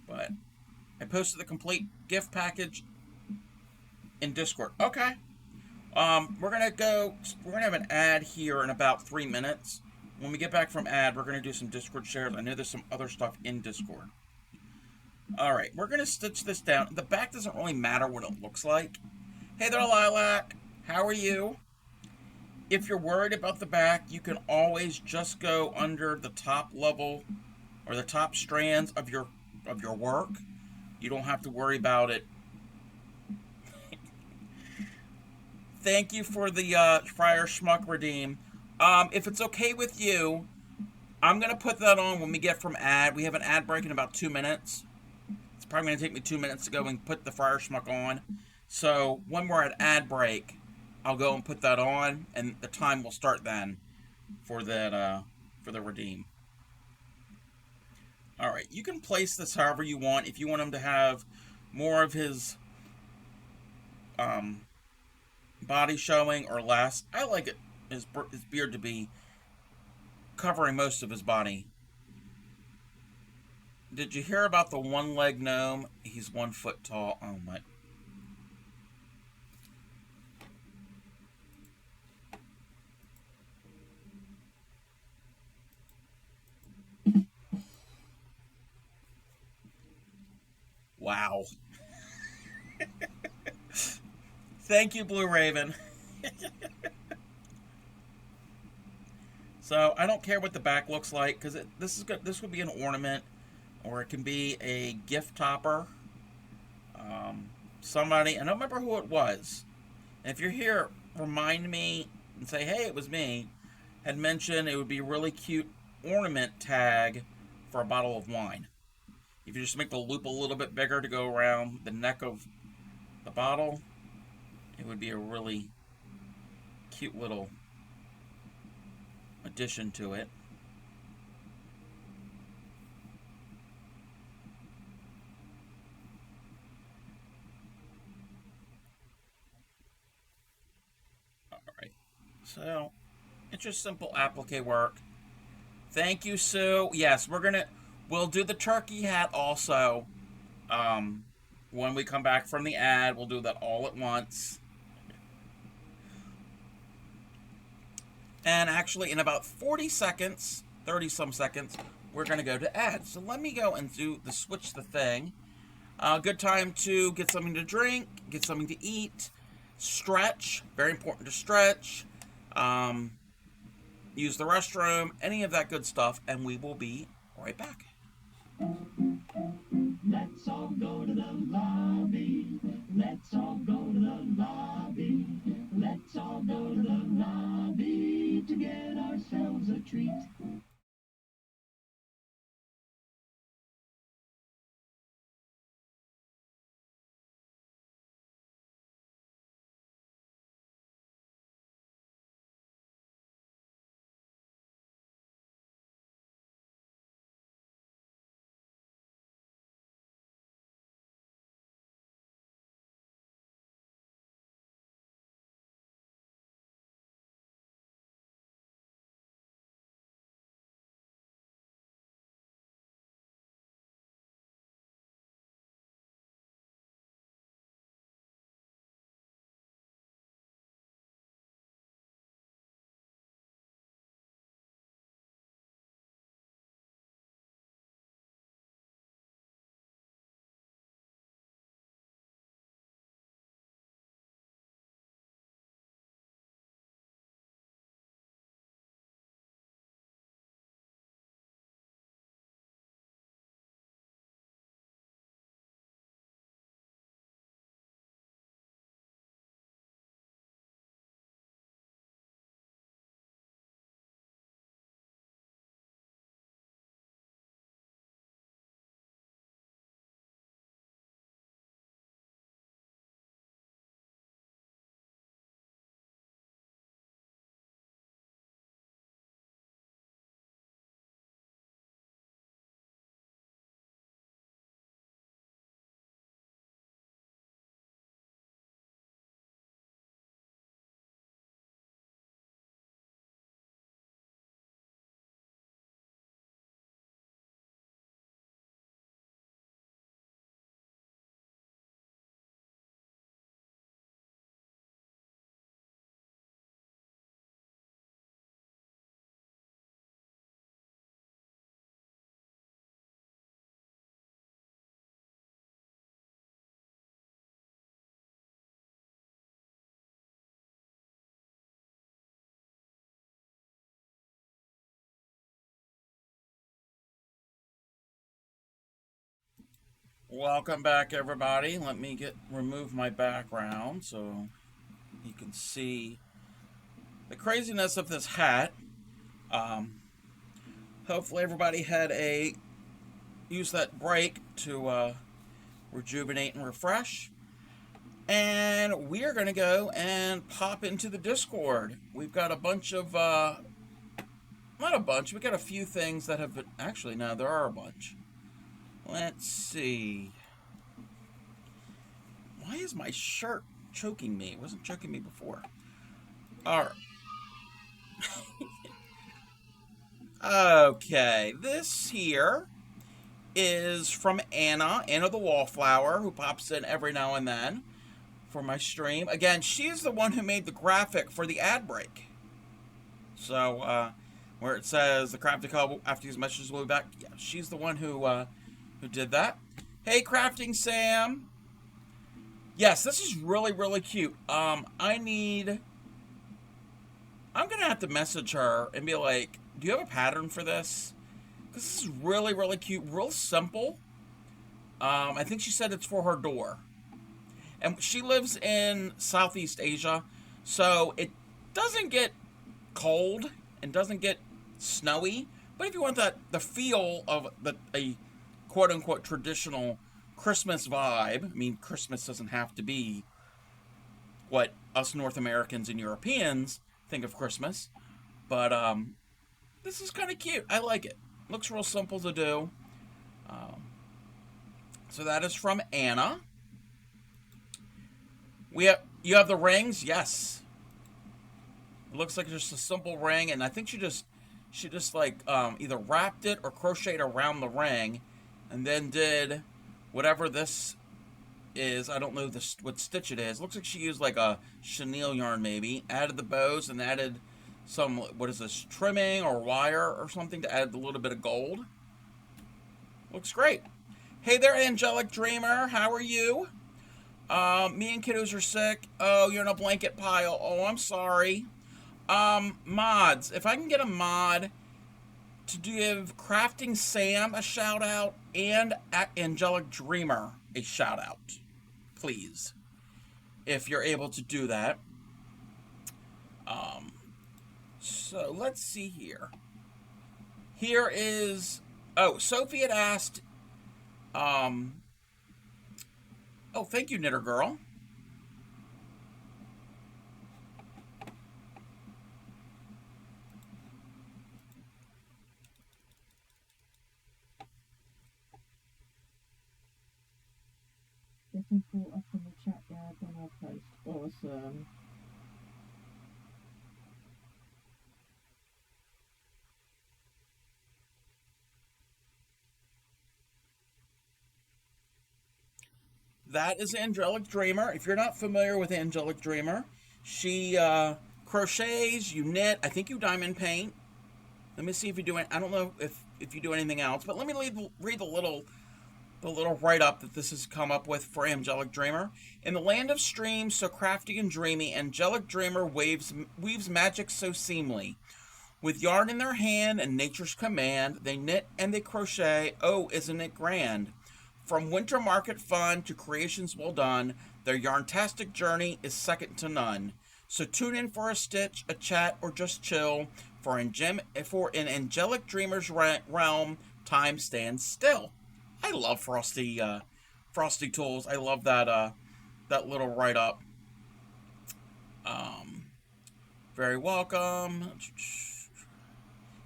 But I posted the complete gift package in Discord. Okay. We're gonna have an ad here in about 3 minutes. When we get back from ad, we're gonna do some Discord shares. I know there's some other stuff in Discord. Alright, we're gonna stitch this down. The back doesn't really matter what it looks like. Hey there, Lilac. How are you? If you're worried about the back, you can always just go under the top level or the top strands of your work. You don't have to worry about it. Thank you for the Friar Schmuck redeem. If it's okay with you, I'm going to put that on when we get from ad. We have an ad break in about 2 minutes. It's probably going to take me 2 minutes to go and put the Friar Schmuck on. So when we're at ad break, I'll go and put that on, and the time will start then for that for the redeem. Alright, you can place this however you want. If you want him to have more of his body showing or less, I like it his beard to be covering most of his body. Did you hear about the one-leg gnome? He's 1 foot tall. Oh my. Wow. Thank you, Blue Raven. So I don't care what the back looks like because this would be an ornament, or it can be a gift topper. Somebody, I don't remember who it was. And if you're here, remind me and say, hey, it was me. Had mentioned it would be a really cute ornament tag for a bottle of wine. If you just make the loop a little bit bigger to go around the neck of the bottle, it would be a really cute little addition to it. Alright, so it's just simple applique work. Thank you, Sue. Yes, we'll do the turkey hat also. Um, when we come back from the ad, we'll do that all at once. And actually, in about 40 seconds, 30 some seconds, we're going to go to ads. So let me go and switch the thing. Good time to get something to drink, get something to eat, stretch. Very important to stretch. Use the restroom, any of that good stuff, and we will be right back. Let's all go to the lobby. Let's all go to the lobby. Let's all go to the lobby to get ourselves a treat. Welcome back, everybody. Let me remove my background so you can see the craziness of this hat. Um, Hopefully, everybody had use that break to rejuvenate and refresh. And we are going to go and pop into the Discord. We've got a bunch of, not a bunch, we got a few things that have been, actually, no, there are a bunch. Let's see. Why is my shirt choking me? It wasn't choking me before. Alright. Okay, this here is from Anna the Wallflower, who pops in every now and then for my stream. Again, she's the one who made the graphic for the ad break. So, where it says the crafting call after these messages will be back. Yeah, she's the one who did that. Hey, Crafting Sam. Yes, this is really, really cute. I'm gonna have to message her and be like, do you have a pattern for this? Because this is really, really cute, real simple. I think she said it's for her door. And she lives in Southeast Asia, so it doesn't get cold and doesn't get snowy. But if you want the feel of a quote unquote traditional Christmas vibe, I mean, Christmas doesn't have to be what us North Americans and Europeans think of Christmas, but this is kind of cute. I like it. Looks real simple to do. Um, so that is from Anna. You have the rings, yes. It looks like just a simple ring, and I think she just like either wrapped it or crocheted around the ring, and then did whatever this is. I don't know what stitch it is. Looks like she used like a chenille yarn maybe. Added the bows and added some, what is this, trimming or wire or something to add a little bit of gold. Looks great. Hey there, Angelic Dreamer. How are you? Me and kiddos are sick. Oh, you're in a blanket pile. Oh, I'm sorry. Mods. If I can get a mod to give Crafting Sam a shout out and Angelic Dreamer a shout out, please. If you're able to do that. So let's see here. Here is, oh, Sophie had asked, oh, thank you, Knitter Girl. Getting caught up in the chat yard when I post. Awesome. That is Angelic Dreamer. If you're not familiar with Angelic Dreamer, she crochets, you knit, I think you diamond paint. Let me see if you do it. I don't know if you do anything else, but let me read the little write-up that this has come up with for Angelic Dreamer. In the land of streams so crafty and dreamy, Angelic Dreamer weaves magic so seemly. With yarn in their hand and nature's command, they knit and they crochet. Oh, isn't it grand? From winter market fun to creations well done, their yarntastic journey is second to none. So tune in for a stitch, a chat, or just chill. For in Angelic Dreamer's realm, time stands still. I love Frosty Tools. I love that little write up. Very welcome.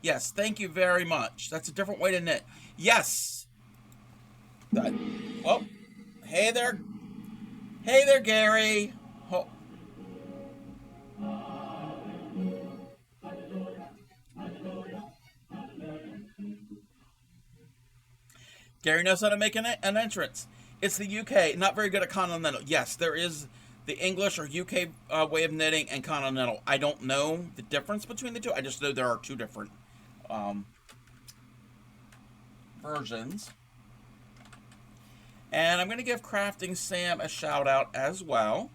Yes, thank you very much. That's a different way to knit. Yes. Well, hey there, Gary. Oh. Gary knows how to make an entrance. It's the UK, not very good at continental. Yes, there is the English or UK way of knitting and continental. I don't know the difference between the two. I just know there are two different versions. And I'm going to give Crafting Sam a shout out as well.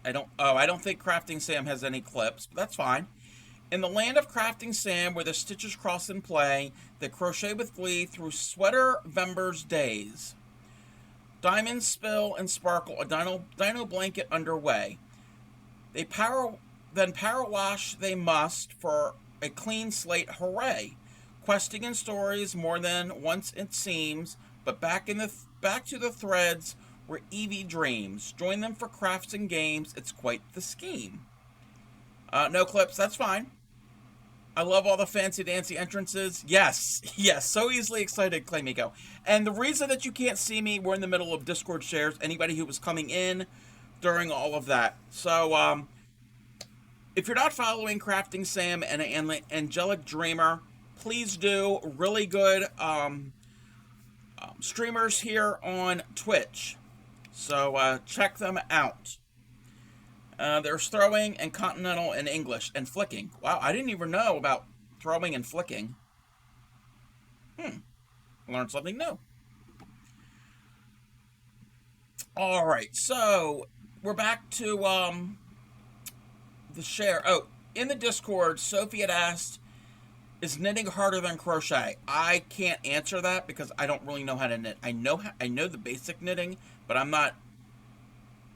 I don't think Crafting Sam has any clips, but that's fine. In the land of Crafting Sam, where the stitches cross and play, they crochet with glee through sweater Vember's days. Diamonds spill and sparkle, a dino blanket underway. Then power wash they must for a clean slate, hooray! Questing in stories more than once it seems, but back to the threads where Evie dreams. Join them for crafts and games. It's quite the scheme. No clips. That's fine. I love all the fancy dancy entrances. Yes, yes. So easily excited, Claymiko. And the reason that you can't see me, we're in the middle of Discord shares. Anybody who was coming in during all of that. So, if you're not following Crafting Sam and Angelic Dreamer, please do. Really good streamers here on Twitch. So check them out. There's throwing and continental and English and flicking. Wow, I didn't even know about throwing and flicking. Learned something new. All right, so we're back to the share. Oh, in the Discord, Sophie had asked Is knitting harder than crochet? I can't answer that because I don't really know how to knit. I know the basic knitting, but I'm not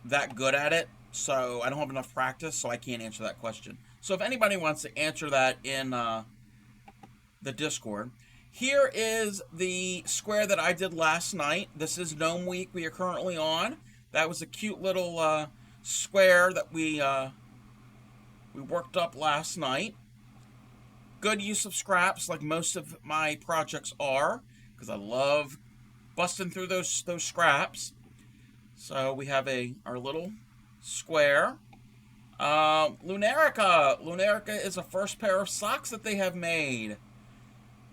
that good at it, so I don't have enough practice, so I can't answer that question. So if anybody wants to answer that in the Discord. Here is the square that I did last night. This is Gnome Week we are currently on. That was a cute little square that we worked up last night. Good use of scraps, like most of my projects are, because I love busting through those scraps. So we have our little square. Lunarica. Lunarica is the first pair of socks that they have made.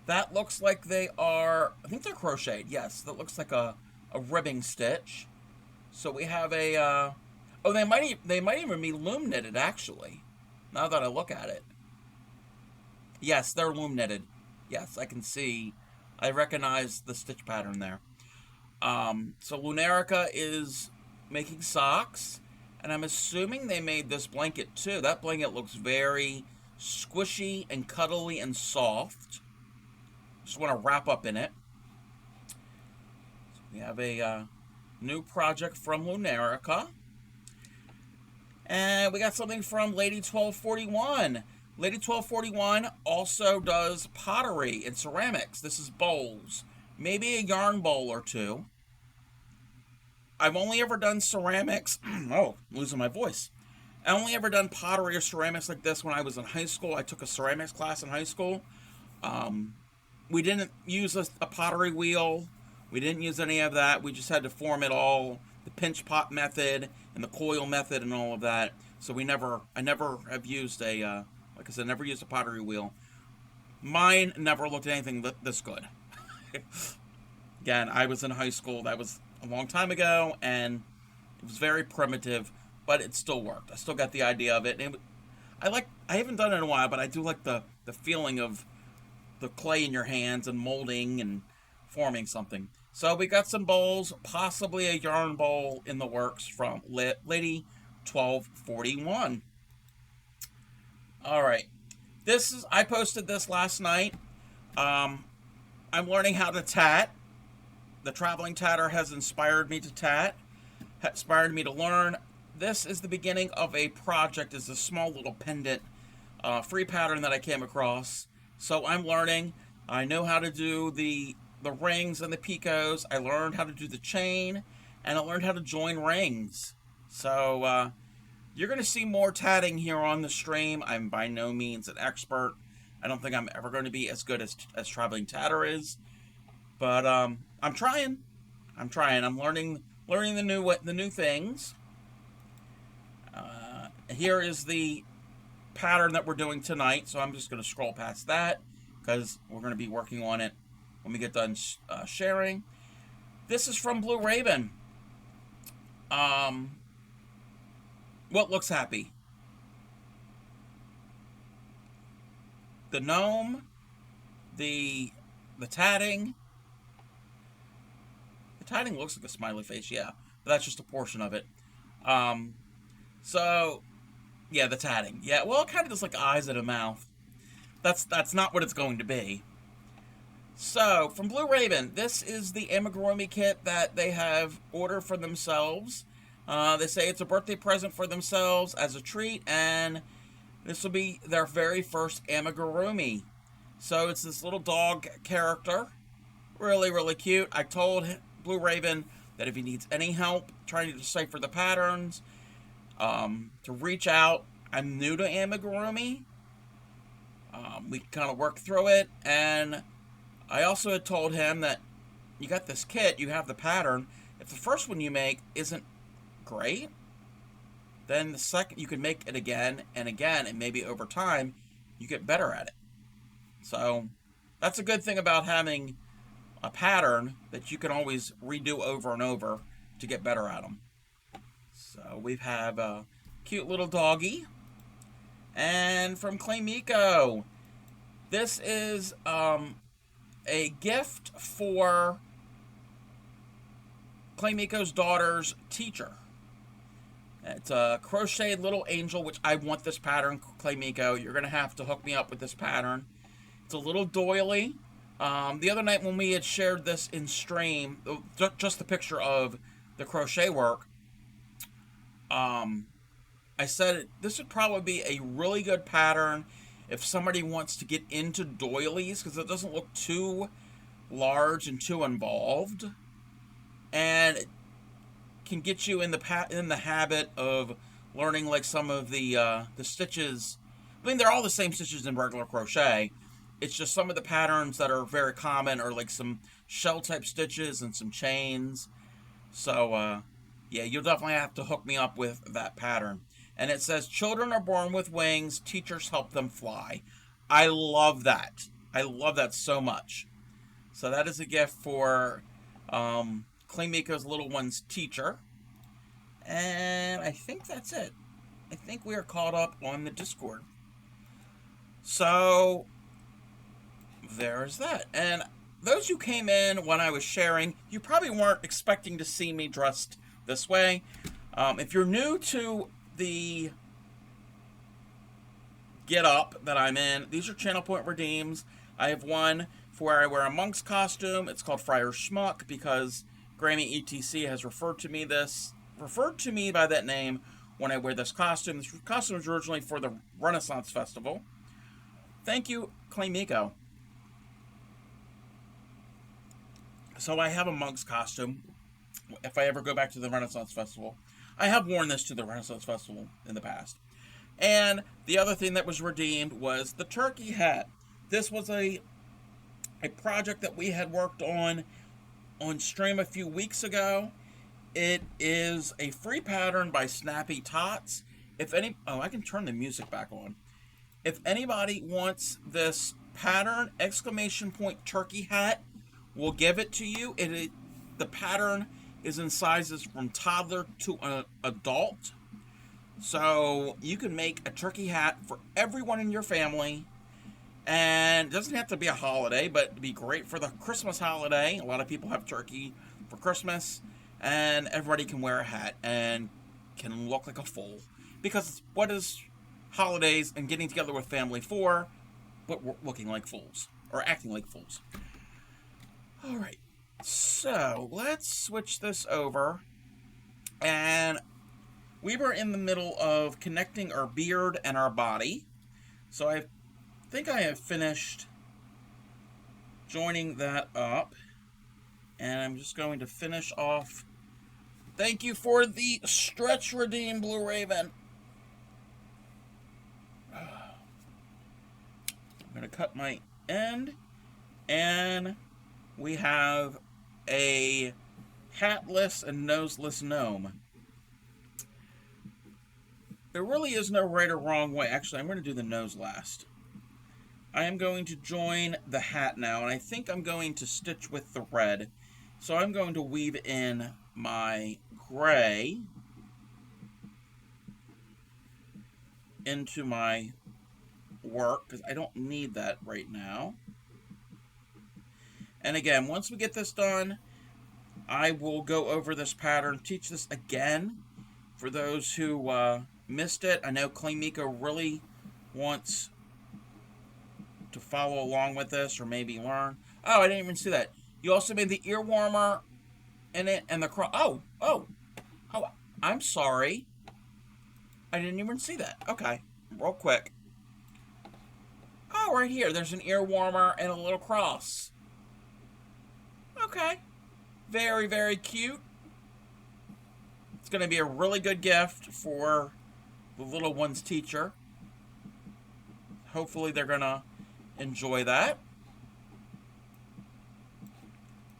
That looks like they are, I think they're crocheted. Yes, that looks like a ribbing stitch. So we have a, oh, they might even be loom knitted, actually, now that I look at it. Yes, they're loom knitted. Yes, I can see, I recognize the stitch pattern there. So Lunarica is making socks, and I'm assuming they made this blanket too. That blanket looks very squishy and cuddly and soft. Just want to wrap up in it. So we have a new project from Lunarica. And we got something from Lady 1241. Lady 1241 also does pottery and ceramics. This is bowls. Maybe a yarn bowl or two. I've only ever done ceramics. Oh, losing my voice. I only ever done pottery or ceramics like this when I was in high school. I took a ceramics class in high school. We didn't use a pottery wheel. We didn't use any of that. We just had to form it all, the pinch pot method and the coil method and all of that. So I never have used a, like I said, never used a pottery wheel. Mine never looked anything this good. Again, I was in high school. That was a long time ago, and it was very primitive, but it still worked. I still got the idea of it. And I haven't done it in a while, but I do like the feeling of the clay in your hands and molding and forming something. So we got some bowls, possibly a yarn bowl in the works from Lady 1241. All right, I posted this last night. I'm learning how to tat. The traveling tatter has inspired me to tat, inspired me to learn. This is the beginning of a project. It's a small little pendant free pattern that I came across. So I'm learning. I know how to do the rings and the picots. I learned how to do the chain, and I learned how to join rings. So you're going to see more tatting here on the stream. I'm by no means an expert. I don't think I'm ever going to be as good as Traveling Tatter is. But I'm trying. I'm learning the new things. Here is the pattern that we're doing tonight, so I'm just going to scroll past that because we're going to be working on it when we get done sharing. This is from Blue Raven. What looks happy? The gnome, the tatting. The tatting looks like a smiley face, yeah, but that's just a portion of it. So yeah, the tatting. Yeah, well, it kind of looks like eyes and a mouth. That's not what it's going to be. So, from Blue Raven, this is the amigurumi kit that they have ordered for themselves. They say it's a birthday present for themselves as a treat, and this will be their very first amigurumi. So, it's this little dog character. Really, really cute. I told Blue Raven that if he needs any help trying to decipher the patterns, to reach out. I'm new to amigurumi. We kind of work through it, and I also had told him that you got this kit, you have the pattern. If the first one you make isn't great, then the second you can make it again and again, and maybe over time you get better at it. So that's a good thing about having a pattern that you can always redo over and over to get better at them. So we have a cute little doggy. And from Claymiko, this is a gift for Claymiko's daughter's teacher. It's a crocheted little angel, which I want this pattern, Claymiko. You're going to have to hook me up with this pattern. It's a little doily. The other night when we had shared this in stream, just the picture of the crochet work, I said this would probably be a really good pattern if somebody wants to get into doilies, because it doesn't look too large and too involved, and it can get you in the habit of learning like some of the stitches. I mean, they're all the same stitches in regular crochet. It's just some of the patterns that are very common are like some shell type stitches and some chains. So yeah, you'll definitely have to hook me up with that pattern. And it says, children are born with wings, teachers help them fly. I love that. I love that so much. So that is a gift for Claymiko's little one's teacher. And I think that's it. I think we are caught up on the Discord. So there's that. And those who came in when I was sharing, you probably weren't expecting to see me dressed this way. If you're new to the get up that I'm in, these are channel point redeems. I have one for where I wear a monk's costume. It's called Friar Schmuck because Grammy ETC has referred to me by that name when I wear this costume. This costume was originally for the Renaissance Festival. Thank you, Claymiko. So I have a monk's costume if I ever go back to the Renaissance Festival. I have worn this to the Renaissance Festival in the past. And the other thing that was redeemed was the turkey hat. This was a project that we had worked on stream a few weeks ago. It is a free pattern by Snappy Tots. I can turn the music back on. If anybody wants this pattern, exclamation point turkey hat, we'll give it to you. The pattern is in sizes from toddler to adult. So you can make a turkey hat for everyone in your family. And it doesn't have to be a holiday, but it'd be great for the Christmas holiday. A lot of people have turkey for Christmas. And everybody can wear a hat and can look like a fool. Because what is holidays and getting together with family for but we're looking like fools. Or acting like fools. Alright. So, let's switch this over. And we were in the middle of connecting our beard and our body. So I think I have finished joining that up. And I'm just going to finish off. Thank you for the stretch redeem, Blue Raven. I'm going to cut my end. And we have a hatless and noseless gnome. There really is no right or wrong way. Actually, I'm going to do the nose last. I am going to join the hat now, and I think I'm going to stitch with the red. So I'm going to weave in my gray into my work, because I don't need that right now. And again, once we get this done, I will go over this pattern, teach this again for those who missed it. I know Claymiko really wants to follow along with this or maybe learn. Oh, I didn't even see that. You also made the ear warmer in it and the Oh, I'm sorry. I didn't even see that. Okay, real quick. Oh, right here. There's an ear warmer and a little cross. Okay. Very, very cute. It's going to be a really good gift for the little one's teacher. Hopefully they're going to enjoy that.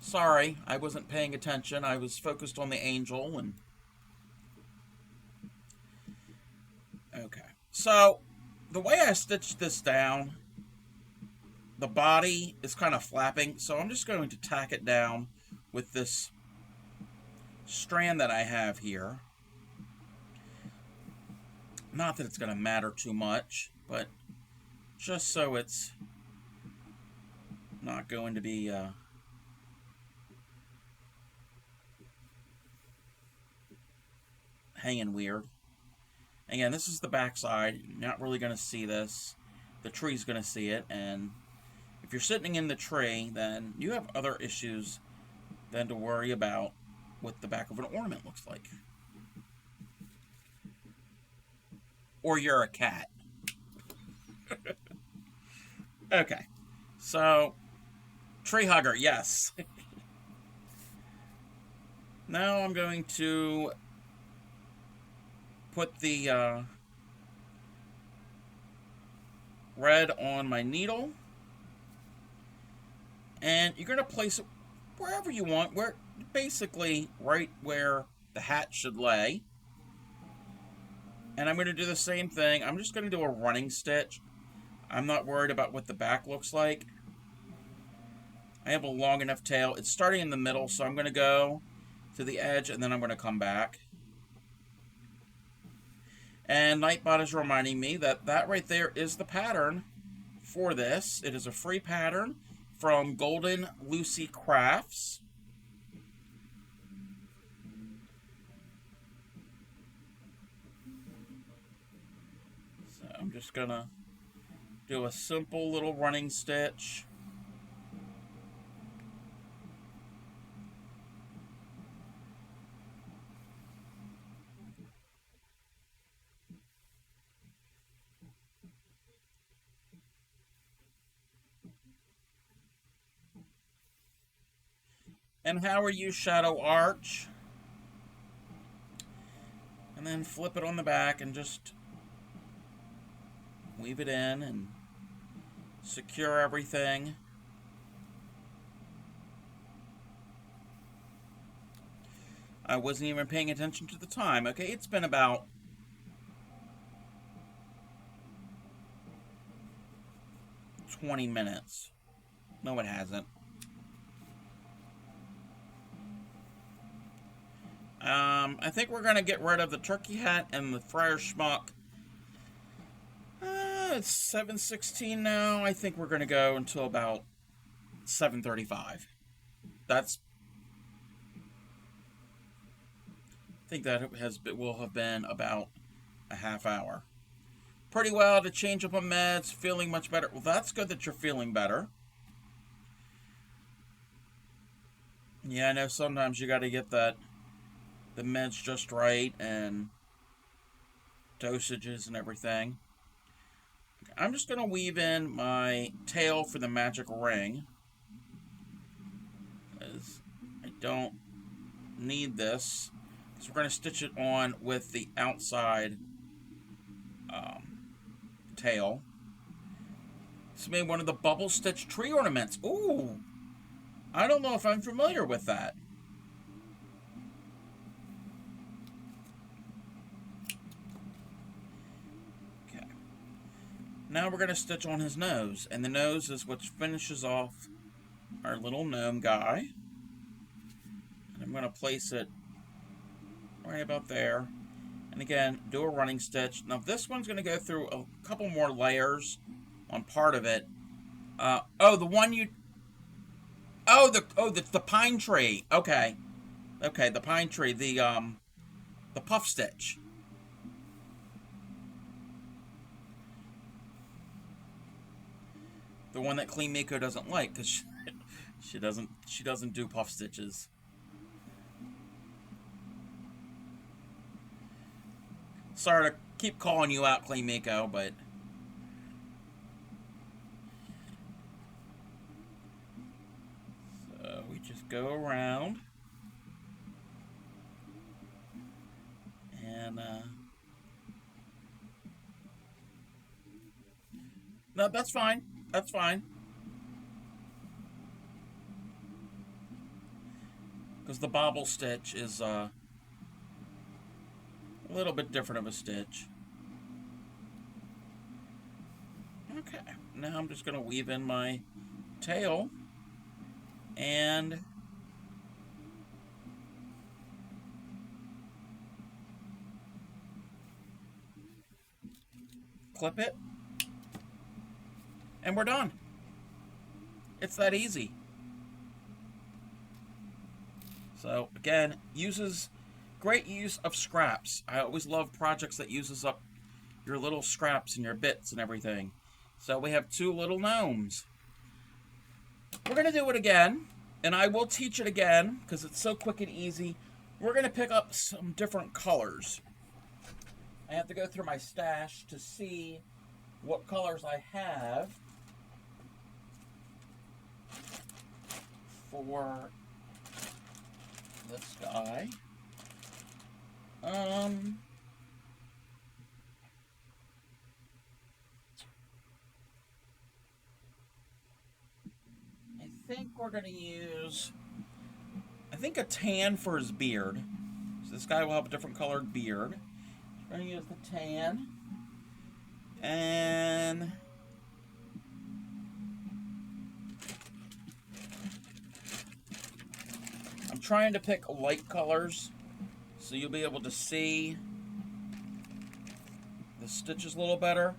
Sorry, I wasn't paying attention. I was focused on the angel and... Okay. So, the way I stitched this down, the body is kind of flapping, so I'm just going to tack it down with this strand that I have here. Not that it's going to matter too much, but just so it's not going to be hanging weird. Again, this is the back side. You're not really going to see this. The tree's going to see it, and if you're sitting in the tree, then you have other issues than to worry about what the back of an ornament looks like. Or you're a cat. Okay. So, tree hugger, yes. Now I'm going to put the red on my needle. And you're going to place it wherever you want, where basically right where the hat should lay. And I'm going to do the same thing. I'm just going to do a running stitch. I'm not worried about what the back looks like. I have a long enough tail. It's starting in the middle, so I'm going to go to the edge and then I'm going to come back. And Nightbot is reminding me that that right there is the pattern for this. It is a free pattern from GoldenLucyCrafts. So I'm just going to do a simple little running stitch. And how are you, Shadow Arch? And then flip it on the back and just weave it in and secure everything. I wasn't even paying attention to the time. Okay, it's been about 20 minutes. No, it hasn't. I think we're going to get rid of the turkey hat and the friar schmuck. It's 7:16 now. I think we're going to go until about 7:35. I think that will have been about a half hour. Pretty well to change up on meds, feeling much better. Well, that's good that you're feeling better. Yeah, I know sometimes you got to get the meds just right and dosages and everything. I'm just going to weave in my tail for the magic ring, because I don't need this. So we're going to stitch it on with the outside tail. This made one of the bubble stitch tree ornaments. Ooh! I don't know if I'm familiar with that. Okay. Now we're going to stitch on his nose. And the nose is what finishes off our little gnome guy. And I'm going to place it right about there. And again, do a running stitch. Now this one's going to go through a couple more layers on part of it. The pine tree. Okay. Okay, the pine tree. The puff stitch. The one that Clean Miko doesn't like, because she doesn't do puff stitches. Sorry to keep calling you out, Clean Miko, but so we just go around and no, that's fine. That's fine. Because the bobble stitch is a little bit different of a stitch. Okay, now I'm just going to weave in my tail and clip it, and we're done. It's that easy. So again, great use of scraps. I always love projects that uses up your little scraps and your bits and everything. So we have two little gnomes. we're going to do it again, and I will teach it again because it's so quick and easy. We're going to pick up some different colors. I have to go through my stash to see what colors I have for this guy. I think we're going to use, I think, a tan for his beard. So this guy will have a different colored beard. We're going to use the tan. And I'm trying to pick light colors so you'll be able to see the stitches a little better.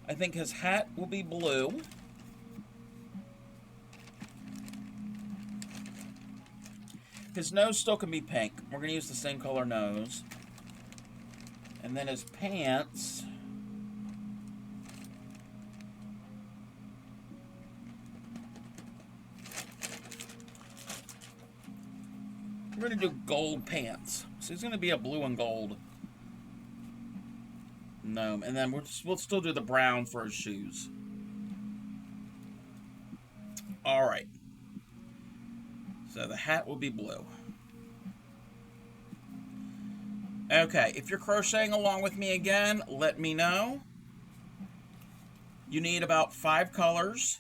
I think his hat will be blue. His nose still can be pink. We're going to use the same color nose. And then his pants, we're going to do gold pants. So he's going to be a blue and gold gnome. And then we'll still do the brown for his shoes. Alright. So the hat will be blue. Okay, if you're crocheting along with me again, let me know. You need about 5 colors.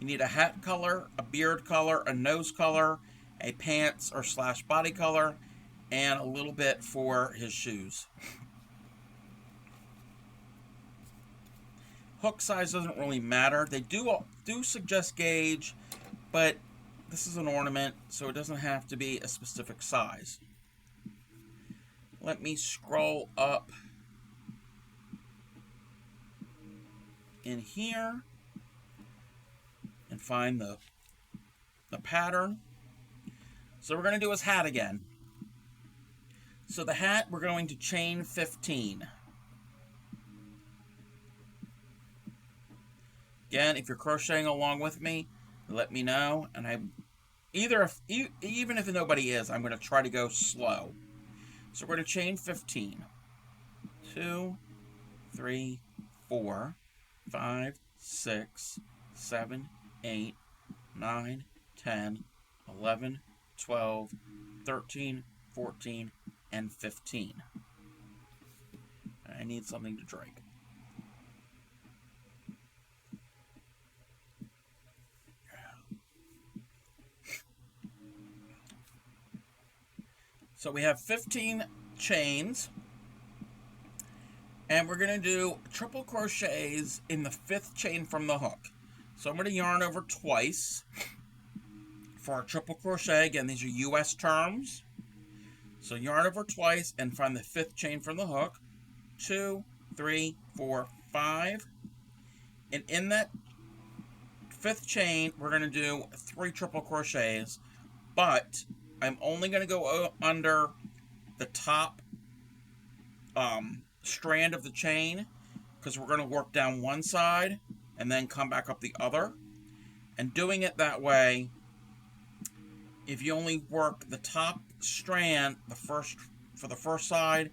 You need a hat color, a beard color, a nose color, a pants or / body color, and a little bit for his shoes. Hook size doesn't really matter. They do suggest gauge, but this is an ornament, so it doesn't have to be a specific size. Let me scroll up in here and find the pattern. So we're going to do his hat again. So the hat, we're going to chain 15. Again, if you're crocheting along with me, let me know. And even if nobody is, I'm going to try to go slow. So we're going to chain 15. 2, 3, 4, 5, 6, 7, 8, 9, 10, 11, 12, 13, 14, and 15. I need something to drink. So we have 15 chains, and we're going to do triple crochets in the 5th chain from the hook. So I'm going to yarn over twice for our triple crochet. Again, these are US terms. So yarn over twice and find the 5th chain from the hook. 2, 3, 4, 5. And in that 5th chain, we're going to do 3 triple crochets, but I'm only going to go under the top strand of the chain because we're going to work down one side and then come back up the other. And doing it that way, if you only work the top strand for the first side,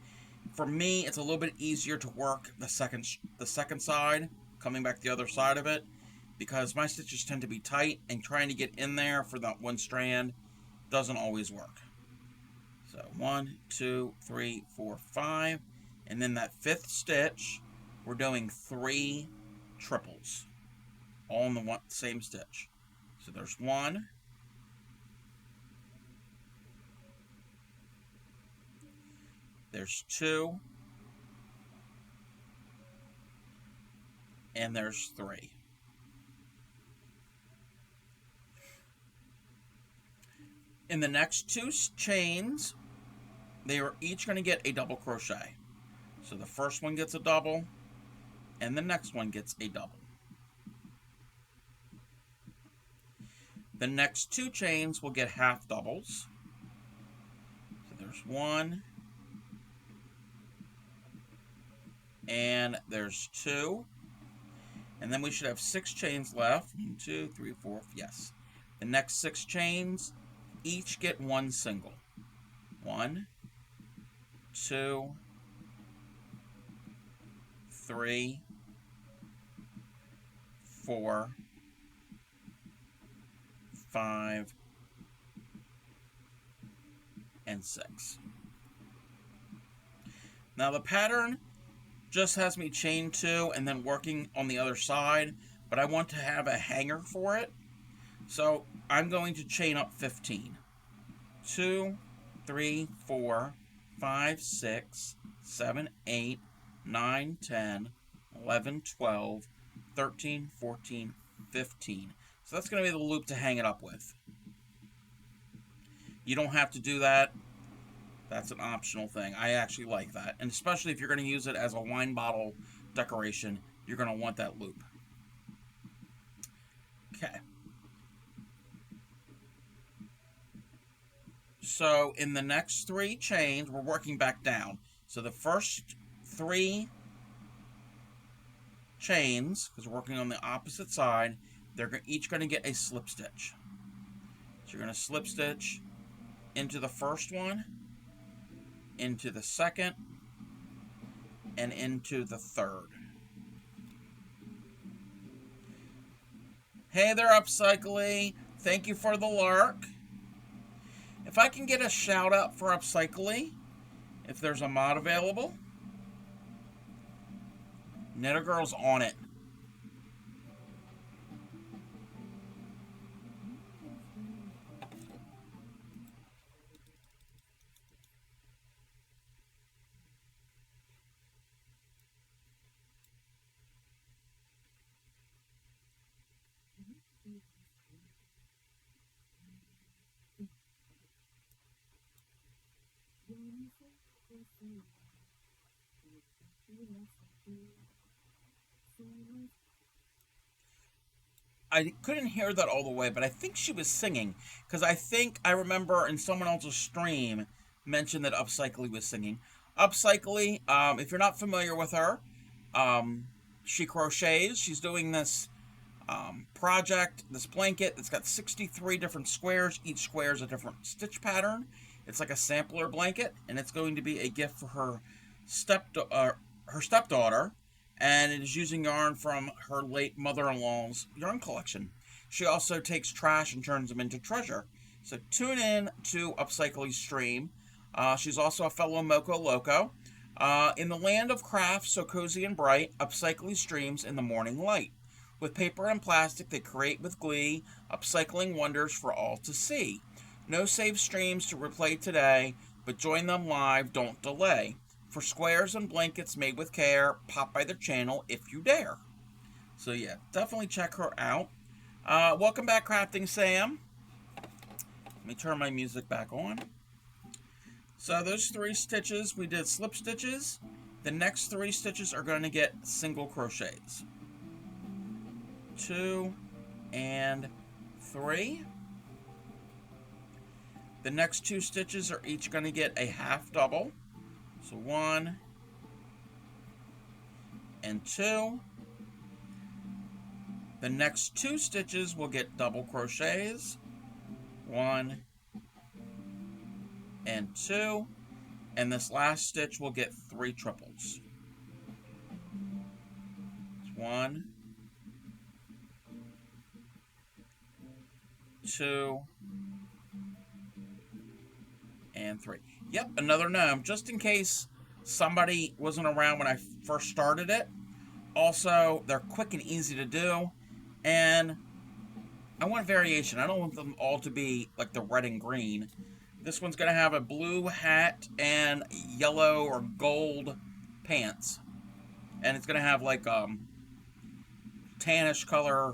for me it's a little bit easier to work the second side, coming back the other side of it, because my stitches tend to be tight and trying to get in there for that one strand doesn't always work. So 1, 2, 3, 4, 5, and then that 5th stitch we're doing 3 triples all in the same stitch. So there's 1, there's 2, and there's 3. In the next 2 chains, they are each going to get a double crochet. So the first one gets a double, and the next one gets a double. The next 2 chains will get half doubles. So there's 1, and there's 2. And then we should have 6 chains left. 1, 2, 3, 4, yes. The next 6 chains each get 1 single. 1, 2, 3, 4, 5, and 6. Now the pattern just has me chain 2 and then working on the other side, but I want to have a hanger for it. So I'm going to chain up 15. 2, 3, 4, 5, 6, 7, 8, 9, 10, 11, 12, 13, 14, 15. So that's going to be the loop to hang it up with. You don't have to do that. That's an optional thing. I actually like that. And especially if you're going to use it as a wine bottle decoration, you're going to want that loop. Okay. So in the next 3 chains, we're working back down. So the first 3 chains, because we're working on the opposite side, they're each going to get a slip stitch. So you're going to slip stitch into the first one, into the second, and into the third. Hey there, Upcycly. Thank you for the lark. If I can get a shout out for Upcycly, if there's a mod available, Knitter Girl's on it. I couldn't hear that all the way, but I think she was singing, because I think I remember in someone else's stream mentioned that Upcycly was singing. Upcycly, if you're not familiar with her, she crochets. She's doing this project, this blanket that's got 63 different squares. Each square is a different stitch pattern. It's like a sampler blanket, and it's going to be a gift for her stepdaughter, and it is using yarn from her late mother-in-law's yarn collection. She also takes trash and turns them into treasure. So tune in to Upcycly's stream. She's also a fellow Moco Loco. In the land of crafts so cozy and bright, Upcycly streams in the morning light. With paper and plastic they create with glee, upcycling wonders for all to see. No save streams to replay today, but join them live, don't delay. For squares and blankets made with care, pop by their channel if you dare. So yeah, definitely check her out. Welcome back, Crafting Sam. Let me turn my music back on. So those 3 stitches, we did slip stitches. The next 3 stitches are going to get single crochets. 2 and 3. The next 2 stitches are each going to get a half double. So 1 and 2. The next 2 stitches will get double crochets. 1 and 2. And this last stitch will get 3 triples. 1, 2, and 3. Yep, another gnome, just in case somebody wasn't around when I first started it. Also, they're quick and easy to do, and I want variation. I don't want them all to be like the red and green. This one's going to have a blue hat and yellow or gold pants, and it's going to have like tannish color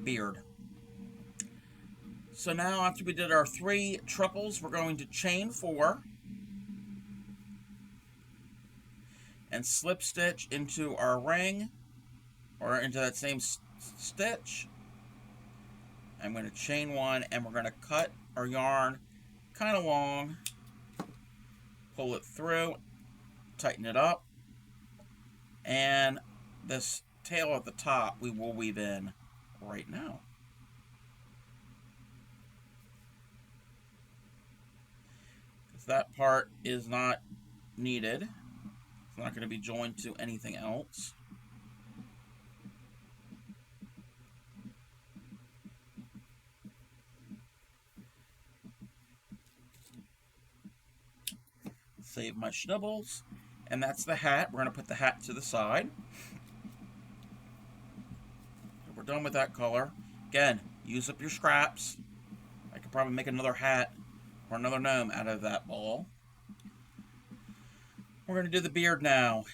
beard. So now after we did our 3 triples, we're going to chain 4 and slip stitch into our ring, or into that same stitch. I'm going to chain 1, and we're going to cut our yarn kind of long, pull it through, tighten it up, and this tail at the top we will weave in right now. Because that part is not needed. It's not going to be joined to anything else. Save my schnibbles. And that's the hat. We're going to put the hat to the side. So we're done with that color. Again, use up your scraps. I could probably make another hat or another gnome out of that ball. We're going to do the beard now.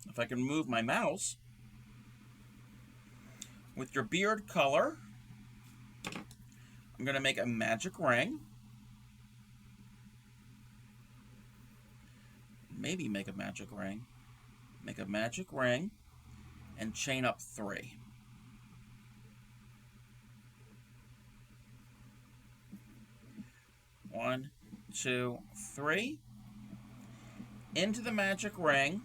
If I can move my mouse. With your beard color, I'm going to make a magic ring. Maybe make a magic ring. Make a magic ring and chain up 3. One, 2, 3. Into the magic ring,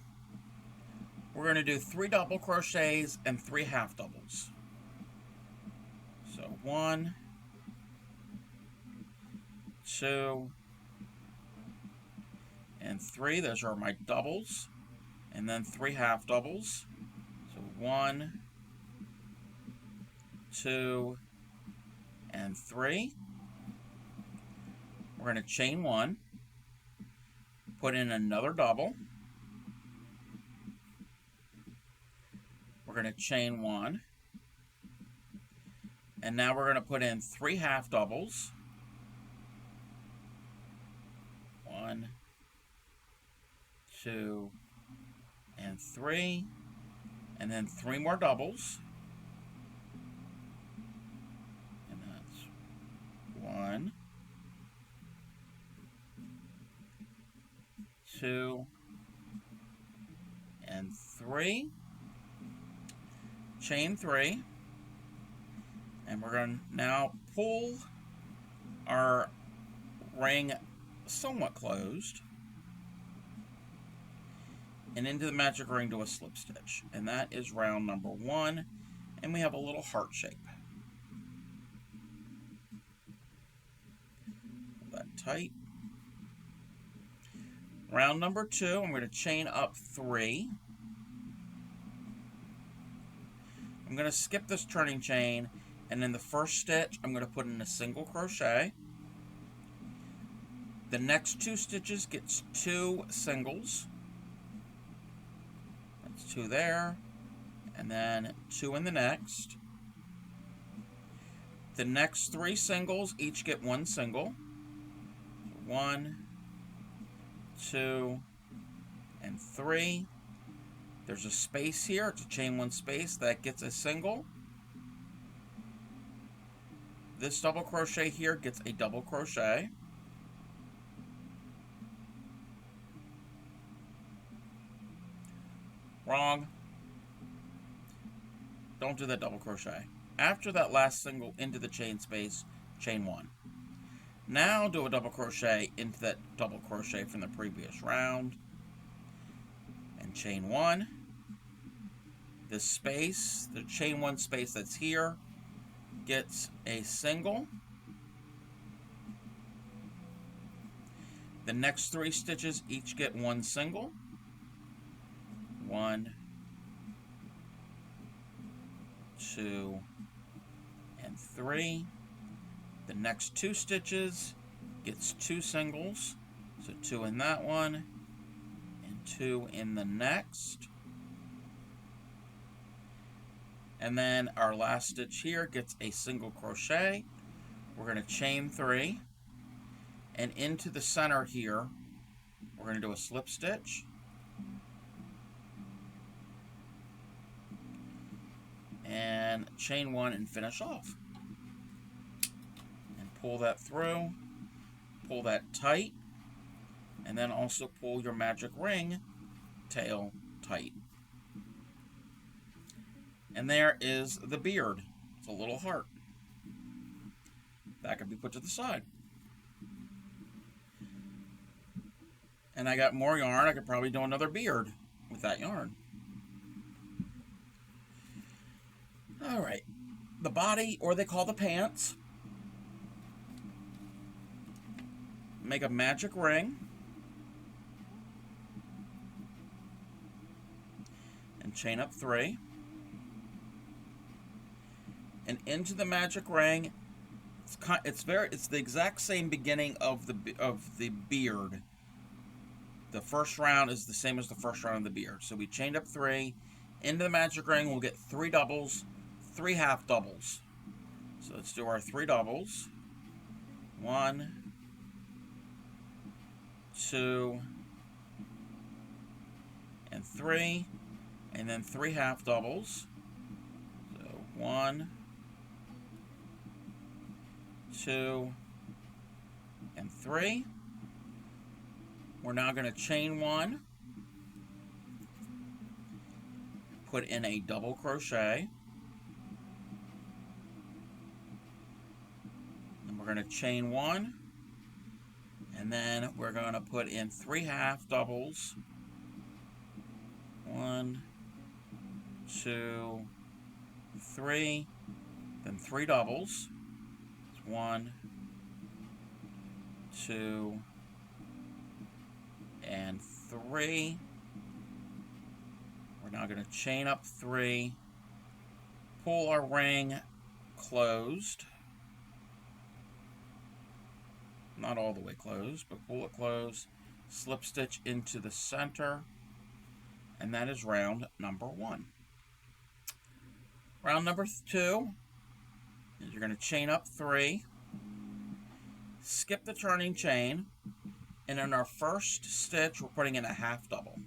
we're going to do 3 double crochets and 3 half doubles. So 1, 2, and 3. Those are my doubles. And then 3 half doubles. So 1, 2, and 3. We're going to chain 1. Put in another double. We're going to chain 1. And now we're going to put in 3 half doubles. 1, 2, and 3. And then 3 more doubles. And that's 1, 2, and 3. Chain 3. And we're going to now pull our ring somewhat closed and into the magic ring to a slip stitch. And that is round number 1. And we have a little heart shape. Pull that tight. Round number 2, I'm going to chain up 3. I'm going to skip this turning chain. And in the first stitch, I'm going to put in a single crochet. The next 2 stitches gets 2 singles. That's 2 there. And then 2 in the next. The next 3 singles each get 1 single. 1, 2, and 3. There's a space here. It's a chain 1 space. That gets a single. This double crochet here gets a double crochet. Wrong. Don't do that double crochet. After that last single into the chain space, chain 1. Now do a double crochet into that double crochet from the previous round. And chain 1. This space, the chain 1 space that's here, gets a single. The next 3 stitches each get 1 single. 1, 2, and 3. The next 2 stitches gets 2 singles. So 2 in that one and 2 in the next. And then our last stitch here gets a single crochet. We're going to chain 3. And into the center here, we're going to do a slip stitch. And chain 1 and finish off. And pull that through. Pull that tight. And then also pull your magic ring tail tight. And there is the beard. It's a little heart. That can be put to the side. And I got more yarn. I could probably do another beard with that yarn. Alright. The body, or they call the pants. Make a magic ring. And chain up 3. And into the magic ring, it's the exact same beginning of the beard. The first round is the same as the first round of the beard. So we chained up 3. Into the magic ring, we'll get 3 doubles, 3 half doubles. So let's do our 3 doubles. 1, 2, and 3. And then 3 half doubles. So 1, 2, and 3. We're now going to chain 1, put in a double crochet, and we're going to chain 1, and then we're going to put in 3 half doubles. 1, 2, 3, then 3 doubles. 1, 2, and 3. We're now going to chain up 3, pull our ring closed. Not all the way closed, but pull it closed. Slip stitch into the center, and that is round number 1. Round number 2 is you're going to chain up 3, skip the turning chain, and in our first stitch, we're putting in a half double.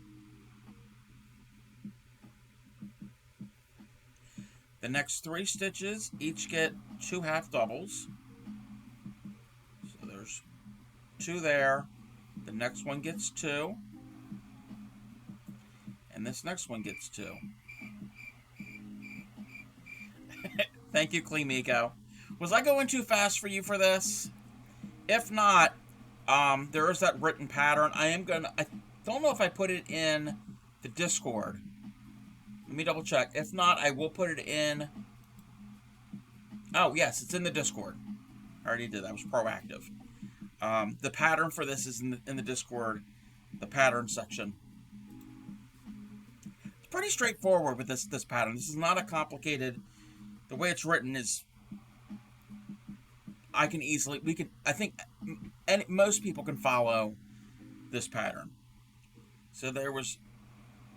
The next 3 stitches each get 2 half doubles. So there's 2 there. The next one gets 2. And this next one gets 2. Thank you, Cleamico. Was I going too fast for you for this? If not, there is that written pattern. I don't know if I put it in the Discord. Let me double check. If not, I will put it in. Oh, yes, it's in the Discord. I already did that. I was proactive. The pattern for this is in the Discord, the pattern section. It's pretty straightforward with this pattern. This is not a complicated. The way it's written is. I think most people can follow this pattern. So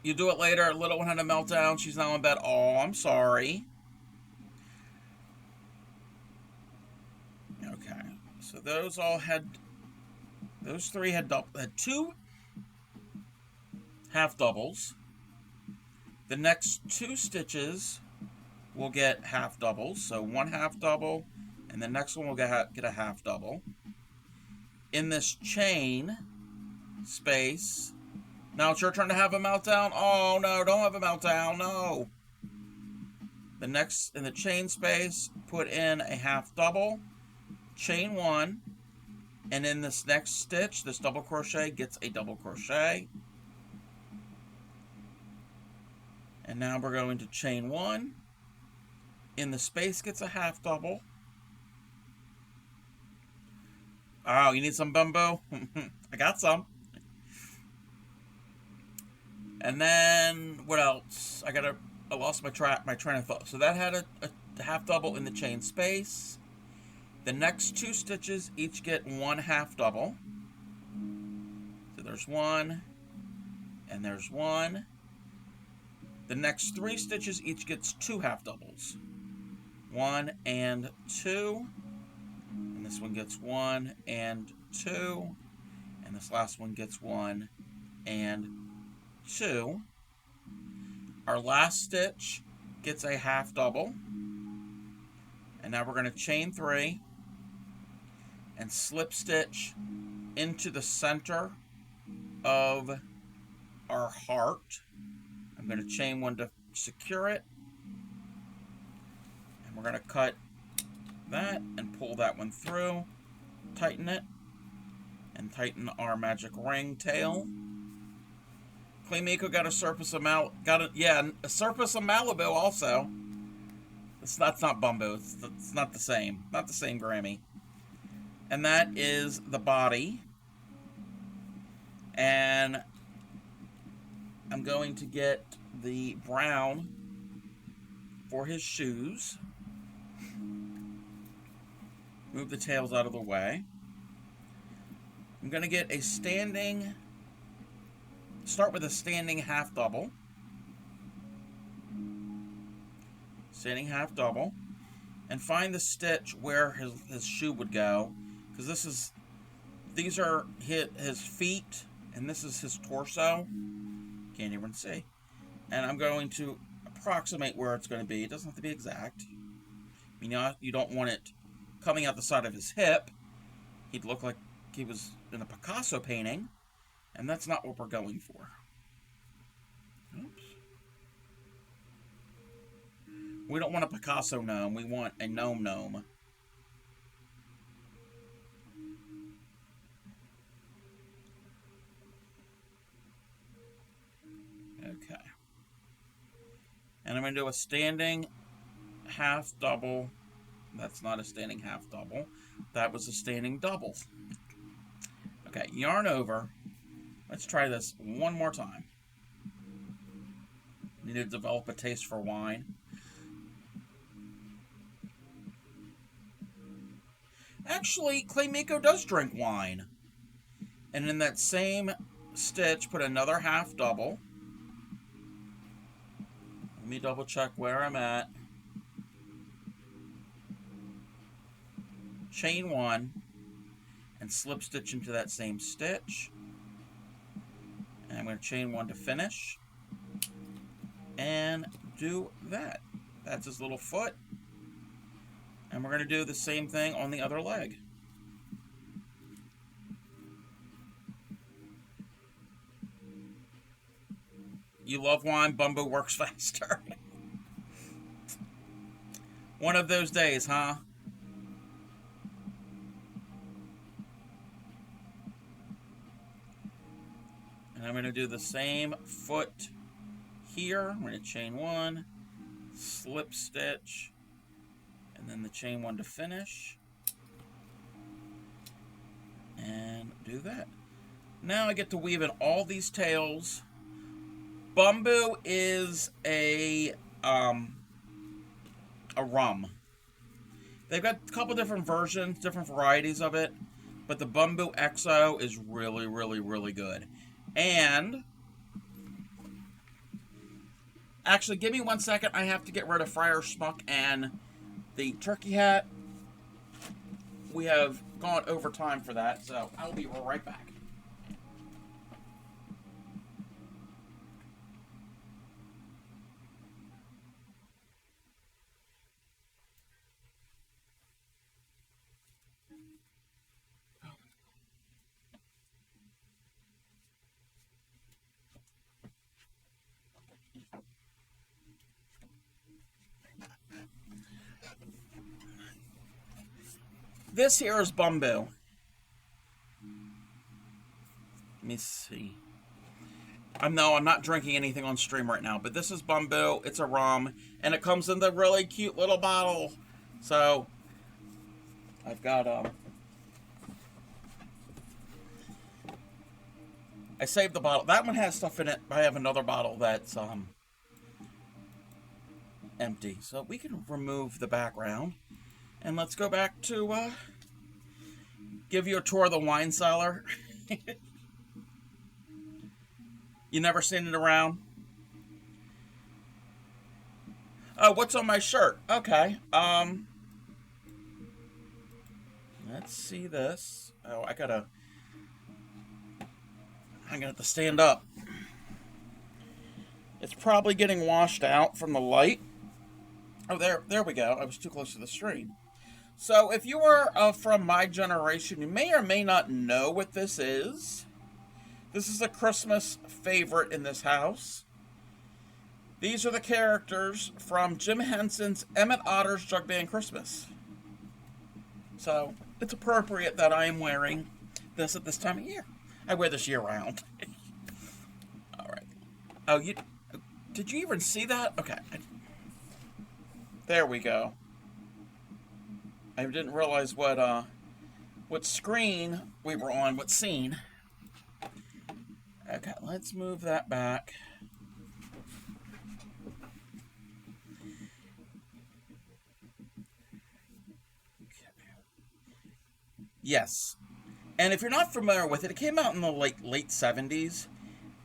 you do it later, little one had a meltdown, she's now in bed, oh, I'm sorry. Okay, so those 3 had 2 half doubles. The next 2 stitches will get half doubles, so 1 half double, and the next one will get a half double. In this chain space, now it's your turn to have a meltdown. Oh no, don't have a meltdown, no. In the chain space, put in a half double, chain 1, and in this next stitch, this double crochet gets a double crochet. And now we're going to chain 1. In the space gets a half double. Oh, you need some bamboo? I got some. And then, what else? I lost my train of thought. So that had a half double in the chain space. The next 2 stitches each get 1 half double. So there's 1, and there's 1. The next 3 stitches each gets 2 half doubles. 1 and 2. And this one gets 1 and 2. And this last one gets 1 and 2. Our last stitch gets a half double. And now we're going to chain 3 and slip stitch into the center of our heart. I'm going to chain 1 to secure it. And we're going to cut that and pull that one through, tighten it, and tighten our magic ring tail. Claymiko got a surface of a surface of Malibu also. That's not Bumbo. It's not the same. Not the same Grammy. And that is the body. And I'm going to get the brown for his shoes. Move the tails out of the way. I'm going to get a start with a standing half double. Standing half double. And find the stitch where his shoe would go. Because these are his feet, and this is his torso. Can't even see. And I'm going to approximate where it's going to be. It doesn't have to be exact. I mean, you don't want it coming out the side of his hip. He'd look like he was in a Picasso painting, and that's not what we're going for. Oops. We don't want a Picasso gnome. We want a gnome. Okay. And I'm going to do a standing half double. That's not a standing half double. That was a standing double. Okay, yarn over. Let's try this one more time. Need to develop a taste for wine. Actually, Claymiko does drink wine. And in that same stitch, put another half double. Let me double check where I'm at. Chain one and slip stitch into that same stitch. And I'm going to chain one to finish. And do that. That's his little foot. And we're going to do the same thing on the other leg. You love wine, Bumbo works faster. One of those days, huh? And I'm going to do the same foot here. I'm going to chain one, slip stitch, and then the chain one to finish. And do that. Now I get to weave in all these tails. Bumbo is a rum. They've got a couple different versions, different varieties of it, but the Bumbo XO is really, really, really good. And actually, give me 1 second. I have to get rid of Friar Schmuck and the turkey hat. We have gone over time for that, so I'll be right back. This here is Bumbo. Let me see. I'm not drinking anything on stream right now, but this is Bumbo. It's a rum, and it comes in the really cute little bottle. So I've got I saved the bottle. That one has stuff in it. I have another bottle that's empty. So we can remove the background. And let's go back to give you a tour of the wine cellar. You never seen it around? Oh, what's on my shirt? Okay. Let's see this. Oh, I'm gonna have to stand up. It's probably getting washed out from the light. Oh, there we go. I was too close to the screen. So, if you are from my generation, you may or may not know what this is. This is a Christmas favorite in this house. These are the characters from Jim Henson's Emmett Otter's Jug Band Christmas. So, it's appropriate that I am wearing this at this time of year. I wear this year round. All right. Oh, did you even see that? Okay. There we go. I didn't realize what screen we were on, what scene. Okay, let's move that back. Yes. And if you're not familiar with it, it came out in the late 70s.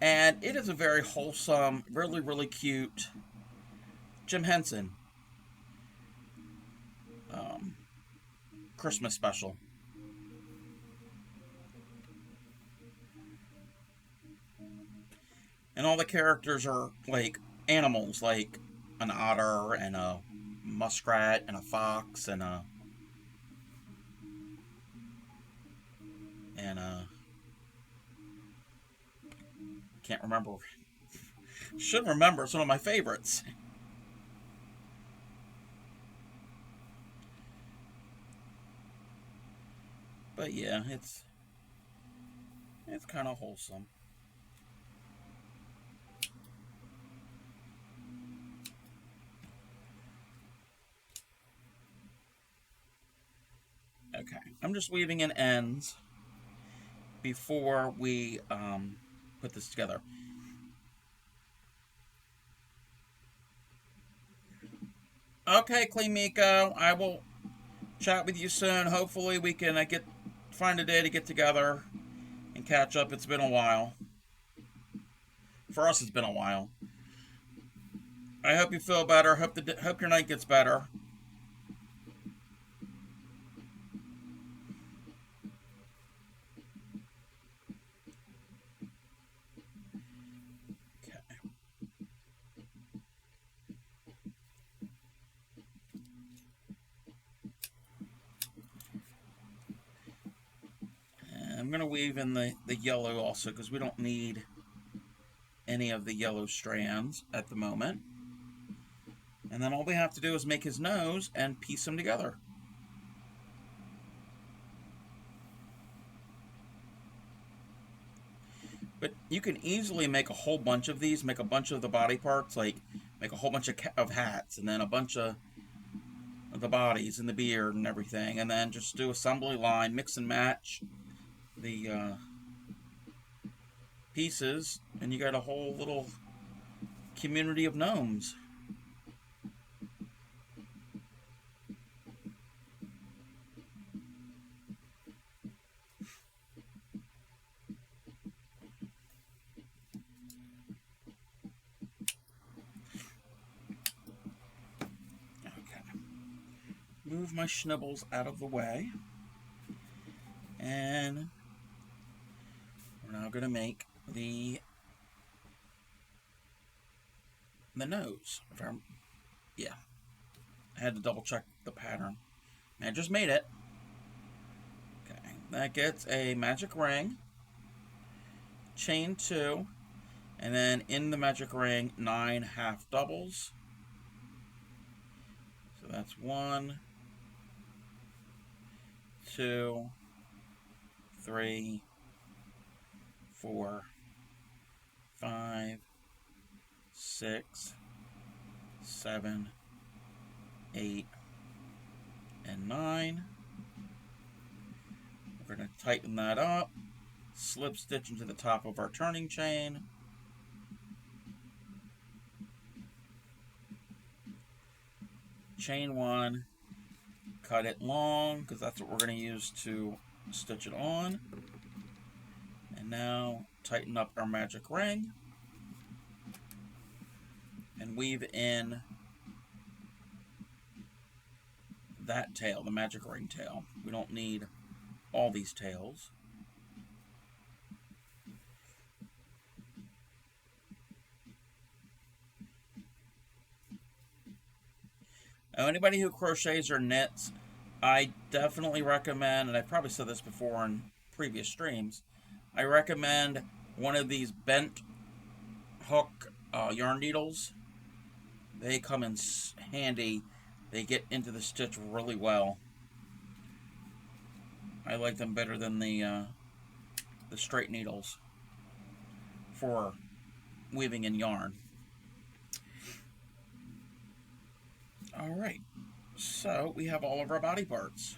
And it is a very wholesome, really, really cute Jim Henson Christmas special. And all the characters are like animals, like an otter and a muskrat and a fox and a can't remember. Should remember. It's one of my favorites. But yeah, it's kind of wholesome. Okay, I'm just weaving in ends before we put this together. Okay, Clean Miko, I will chat with you soon. Hopefully we can find a day to get together and catch up. It's been a while. For us, it's been a while. I hope you feel better. Hope your night gets better. I'm going to weave in the yellow also because we don't need any of the yellow strands at the moment. And then all we have to do is make his nose and piece them together. But you can easily make a whole bunch of these, make a bunch of the body parts, like make a whole bunch of hats, and then a bunch of the bodies and the beard and everything, and then just do assembly line, mix and match the pieces, and you got a whole little community of gnomes. Move my schnibbles out of the way, and we're now going to make the nose. Yeah, I had to double check the pattern. I just made it. Okay, that gets a magic ring, chain 2, and then in the magic ring 9 half doubles. So that's 1, 2, 3, 4, 5, 6, 7, 8, and 9. We're going to tighten that up, slip stitch into the top of our turning chain, chain 1, cut it long because that's what we're going to use to stitch it on. And now tighten up our magic ring and weave in that tail, the magic ring tail. We don't need all these tails. Now, anybody who crochets or knits, I definitely recommend, and I've probably said this before in previous streams, I recommend one of these bent hook yarn needles. They come in handy. They get into the stitch really well. I like them better than the the straight needles for weaving in yarn. Alright, so we have all of our body parts.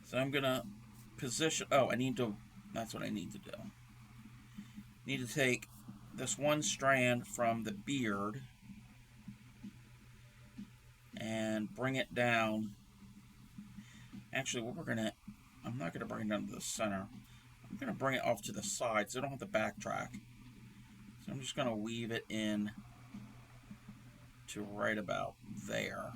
So I'm gonna position, oh, that's what I need to do. Need to take this one strand from the beard and bring it down. Actually, I'm not gonna bring it down to the center. I'm gonna bring it off to the side so I don't have to backtrack. So I'm just gonna weave it in to right about there.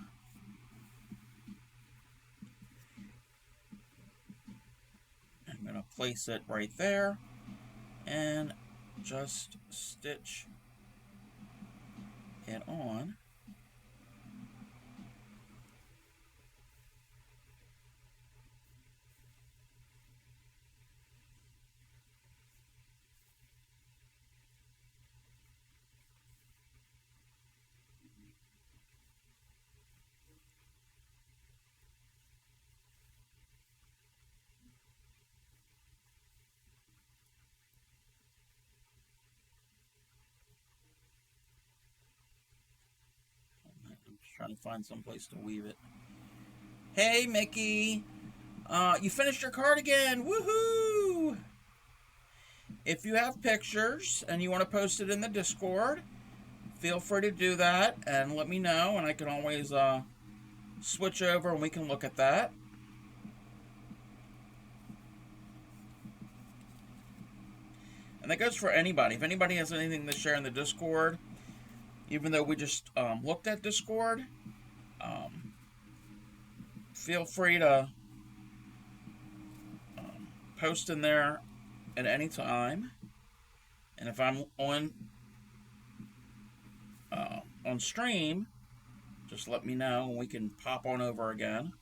I'm going to place it right there and just stitch it on. I'm just trying to find some place to weave it. Hey, Mickey! You finished your cardigan! Woohoo! If you have pictures and you want to post it in the Discord, feel free to do that and let me know, and I can always switch over and we can look at that. And that goes for anybody. If anybody has anything to share in the Discord, even though we just looked at Discord, feel free to post in there at any time. And if I'm on stream, just let me know and we can pop on over again.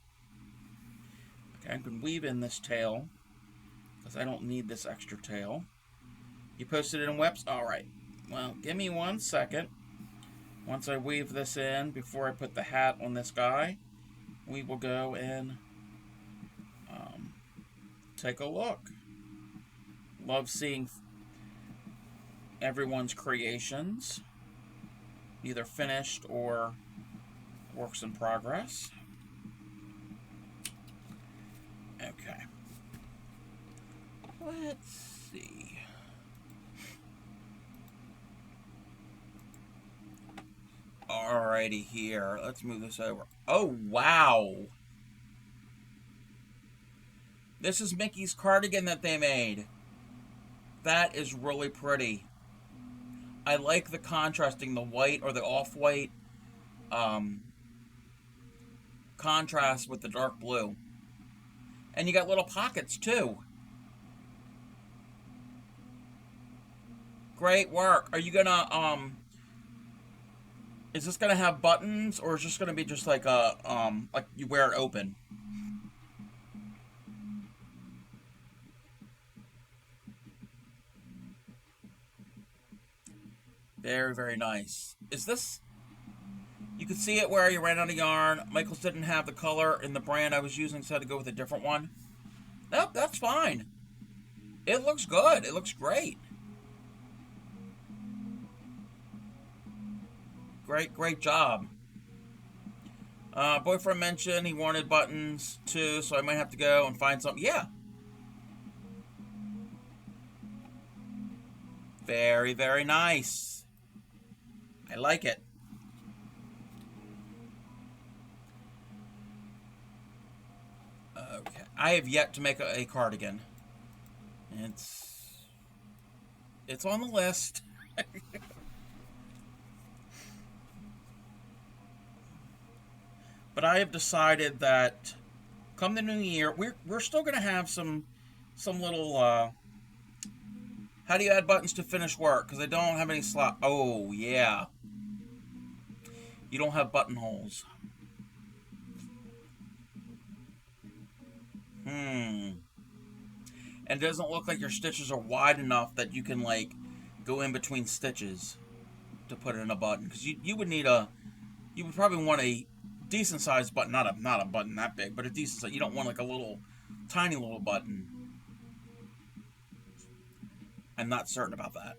Okay, I can weave in this tail because I don't need this extra tail. You posted it in WEPs? Alright. Well, give me 1 second. Once I weave this in, before I put the hat on this guy, we will go and take a look. Love seeing everyone's creations, either finished or works in progress. Okay. Let's see. Alrighty here. Let's move this over. Oh, wow. This is Mickey's cardigan that they made. That is really pretty. I like the contrasting, the white or the off-white contrast with the dark blue. And you got little pockets too. Great work. Are you gonna is this gonna have buttons, or is this gonna be just like a like you wear it open? Very, very nice. Is this... You can see it where you ran out of yarn. Michaels didn't have the color in the brand I was using, so I had to go with a different one. Nope, that's fine. It looks good. It looks great. Great job. Boyfriend mentioned he wanted buttons too, so I might have to go and find something. Yeah. Very, very nice. I like it. Okay. I have yet to make a cardigan. It's on the list. But I have decided that come the new year, we're still going to have some little how do you add buttons to finish work? Because I don't have any slot. Oh, yeah. You don't have buttonholes. And it doesn't look like your stitches are wide enough that you can, like, go in between stitches to put in a button. Because you would need you would probably want a decent sized button. Not a button that big, but a decent size. You don't want, like, a little tiny little button. I'm not certain about that.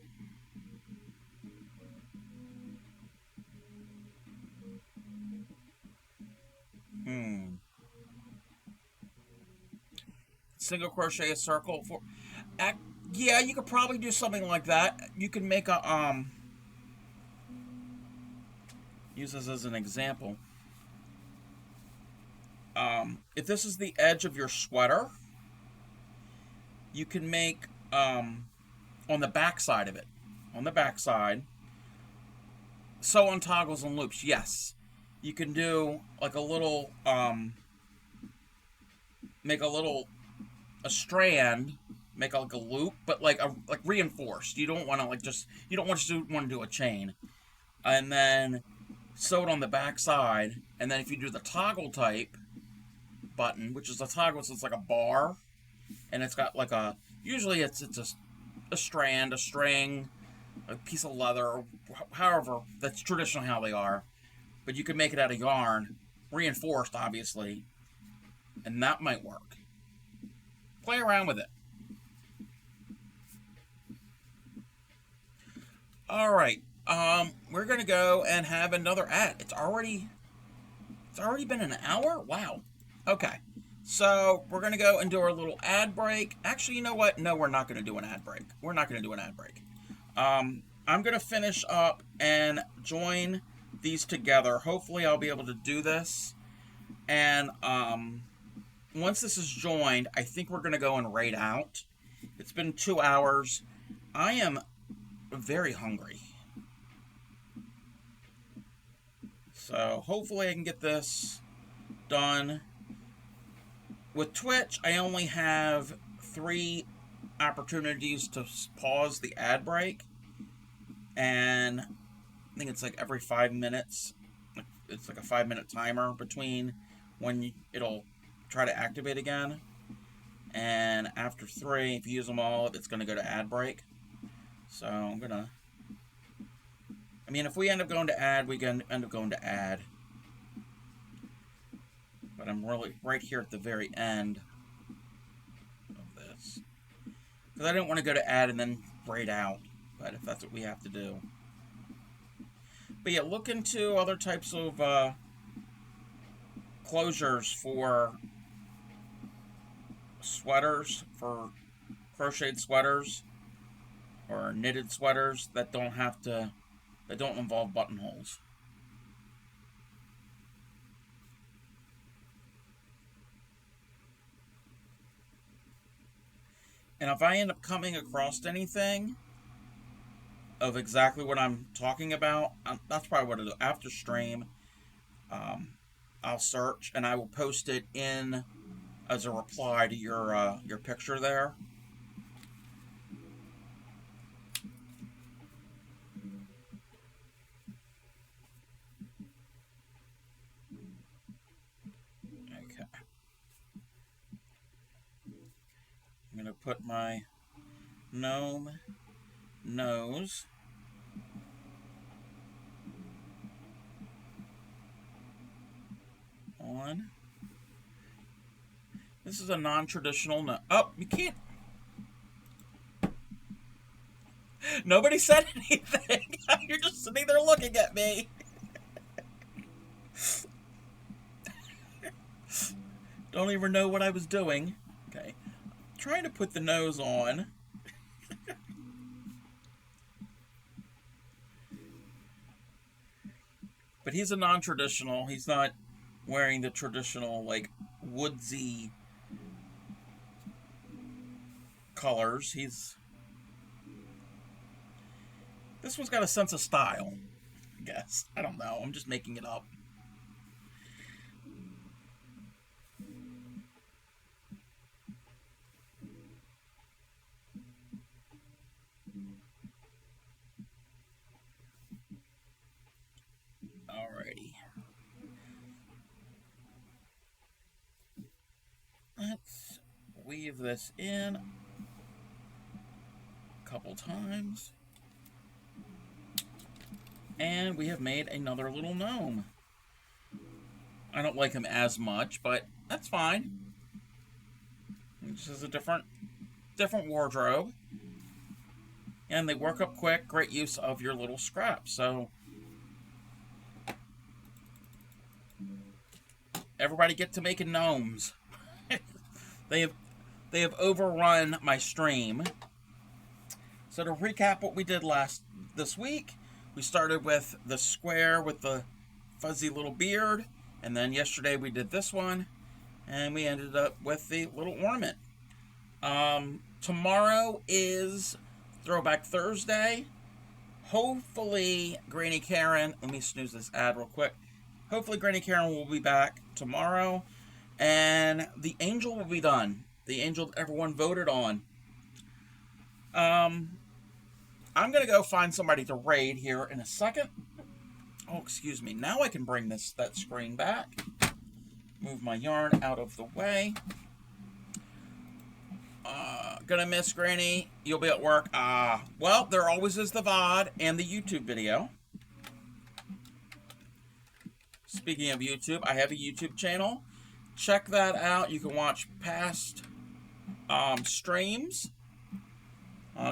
Single crochet a circle for... Yeah, you could probably do something like that. You can make a, use this as an example. If this is the edge of your sweater, you can make, on the back side of it, sew on toggles and loops. Yes, you can do like a little, make a strand, make like a loop, but like reinforced. You don't want to you don't want to do a chain, and then sew it on the back side. And then if you do the toggle type button, which is a toggle, so it's like a bar, and it's got like usually it's a strand, a string, a piece of leather, or however, that's traditionally how they are. But you can make it out of yarn, reinforced, obviously, and that might work. Play around with it. All right, we're gonna go and have another ad. It's already been an hour. Wow. Okay, so we're gonna go and do our little ad break. Actually, you know what? No, we're not gonna do an ad break. We're not gonna do an ad break. I'm gonna finish up and join these together. Hopefully, I'll be able to do this. And once this is joined, I think we're gonna go and raid out. It's been 2 hours. I am very hungry. So hopefully I can get this done. With Twitch, I only have 3 opportunities to pause the ad break. And I think it's like every 5 minutes. It's like a 5-minute timer between when it'll try to activate again. And after 3, if you use them all, it's going to go to ad break. So I'm going to... I mean, if we end up going to ad, we can end up going to ad. But I'm really right here at the very end of this. Because I didn't want to go to ad and then raid out. But if that's what we have to do. But yeah, look into other types of closures for sweaters, for crocheted sweaters, or knitted sweaters that don't involve buttonholes. And if I end up coming across anything of exactly what I'm talking about, that's probably what I'll do. After stream, I'll search and I will post it in as a reply to your picture there. Okay. I'm going to put my gnome nose on. This is a non-traditional nose. Oh, you can't. Nobody said anything. You're just sitting there looking at me. Don't even know what I was doing. Okay. Trying to put the nose on. But he's a non-traditional. He's not wearing the traditional, like, woodsy colors. This one's got a sense of style, I guess. I don't know. I'm just making it up. Alrighty. Let's weave this in a couple times. And we have made another little gnome. I don't like him as much, but that's fine. This is a different wardrobe. And they work up quick. Great use of your little scraps. So everybody get to making gnomes. They have overrun my stream. So to recap what we did this week, we started with the square with the fuzzy little beard, and then yesterday we did this one, and we ended up with the little ornament. Tomorrow is Throwback Thursday. Hopefully Granny Karen, let me snooze this ad real quick. Hopefully Granny Karen will be back tomorrow, and the angel will be done. The angel that everyone voted on. I'm going to go find somebody to raid here in a second. Oh, excuse me. Now I can bring that screen back. Move my yarn out of the way. Gonna miss Granny. You'll be at work. Well, there always is the VOD and the YouTube video. Speaking of YouTube, I have a YouTube channel. Check that out. You can watch past streams.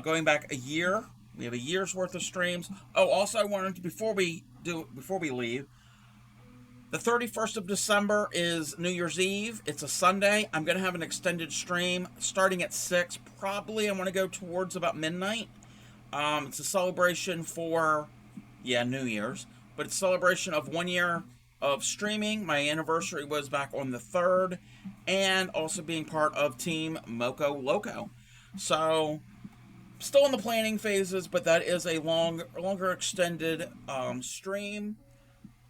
Going back a year. We have a year's worth of streams. Oh, also I wanted to, before we leave, the 31st of December is New Year's Eve. It's a Sunday. I'm going to have an extended stream starting at 6. Probably I want to go towards about midnight. It's a celebration for, New Year's. But it's a celebration of 1 year of streaming. My anniversary was back on the 3rd. And also being part of Team Moco Loco. So, still in the planning phases, but that is a longer extended stream.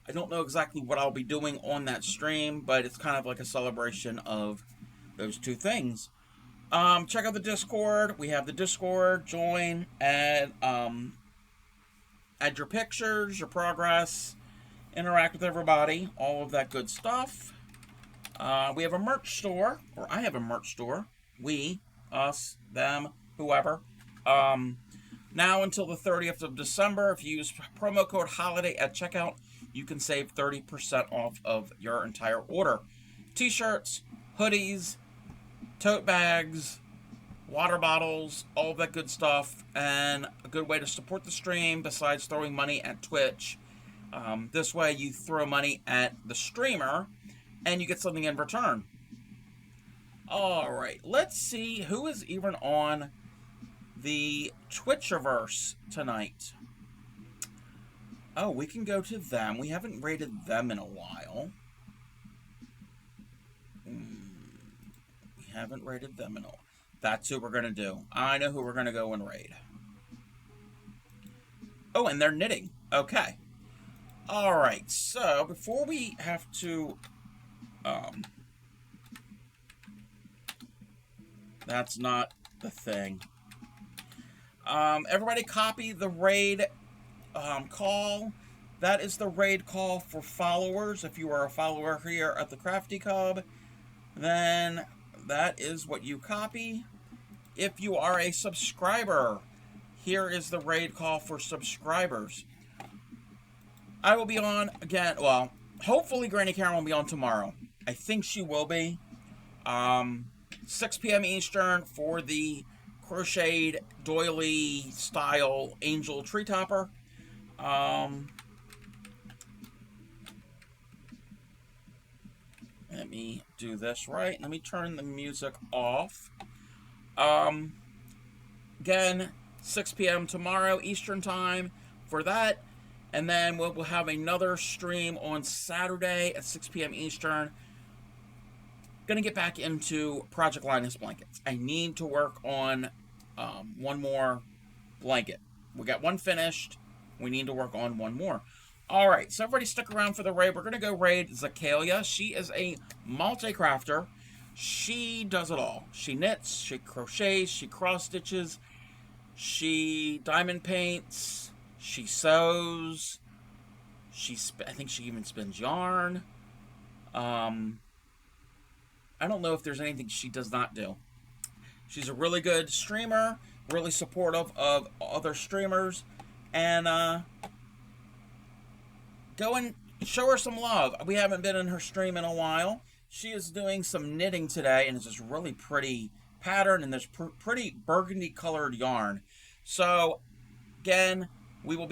I don't know exactly what I'll be doing on that stream, but it's kind of like a celebration of those two things. Check out the Discord. We have the Discord. Join and add your pictures, your progress, interact with everybody, all of that good stuff. We have a merch store, or I have a merch store. We, us, them, whoever. Now until the 30th of December, if you use promo code HOLIDAY at checkout, you can save 30% off of your entire order. T-shirts, hoodies, tote bags, water bottles, all of that good stuff, and a good way to support the stream besides throwing money at Twitch. This way you throw money at the streamer and you get something in return. Alright, let's see who is even on the Twitchiverse tonight. Oh, we can go to them. We haven't raided them in a while. We haven't raided them in a while. That's who we're going to do. I know who we're going to go and raid. Oh, and they're knitting. Okay. Alright, so before we have to... that's not the thing. Everybody copy the raid call. That is the raid call for followers. If you are a follower here at the Crafty Cub, then that is what you copy. If you are a subscriber, here is the raid call for subscribers. I will be on again. Well, hopefully Granny Karen will be on tomorrow. I think she will be. 6 p.m. Eastern for the crocheted doily style angel tree topper. Let me do this right. Let me turn the music off. Again, 6 p.m. tomorrow Eastern time for that. And then we'll have another stream on Saturday at 6 p.m. Eastern. Gonna get back into Project Linus blankets. I need to work on one more blanket. We got one finished. We need to work on one more. Alright, so everybody stick around for the raid. We're going to go raid Zacalia. She is a multi-crafter. She does it all. She knits, she crochets, she cross-stitches, she diamond paints, she sews, I think she even spins yarn. I don't know if there's anything she does not do. She's a really good streamer, really supportive of other streamers, and go and show her some love. We haven't been in her stream in a while. She is doing some knitting today, and it's just really pretty pattern and this pretty burgundy colored yarn. So again, we will be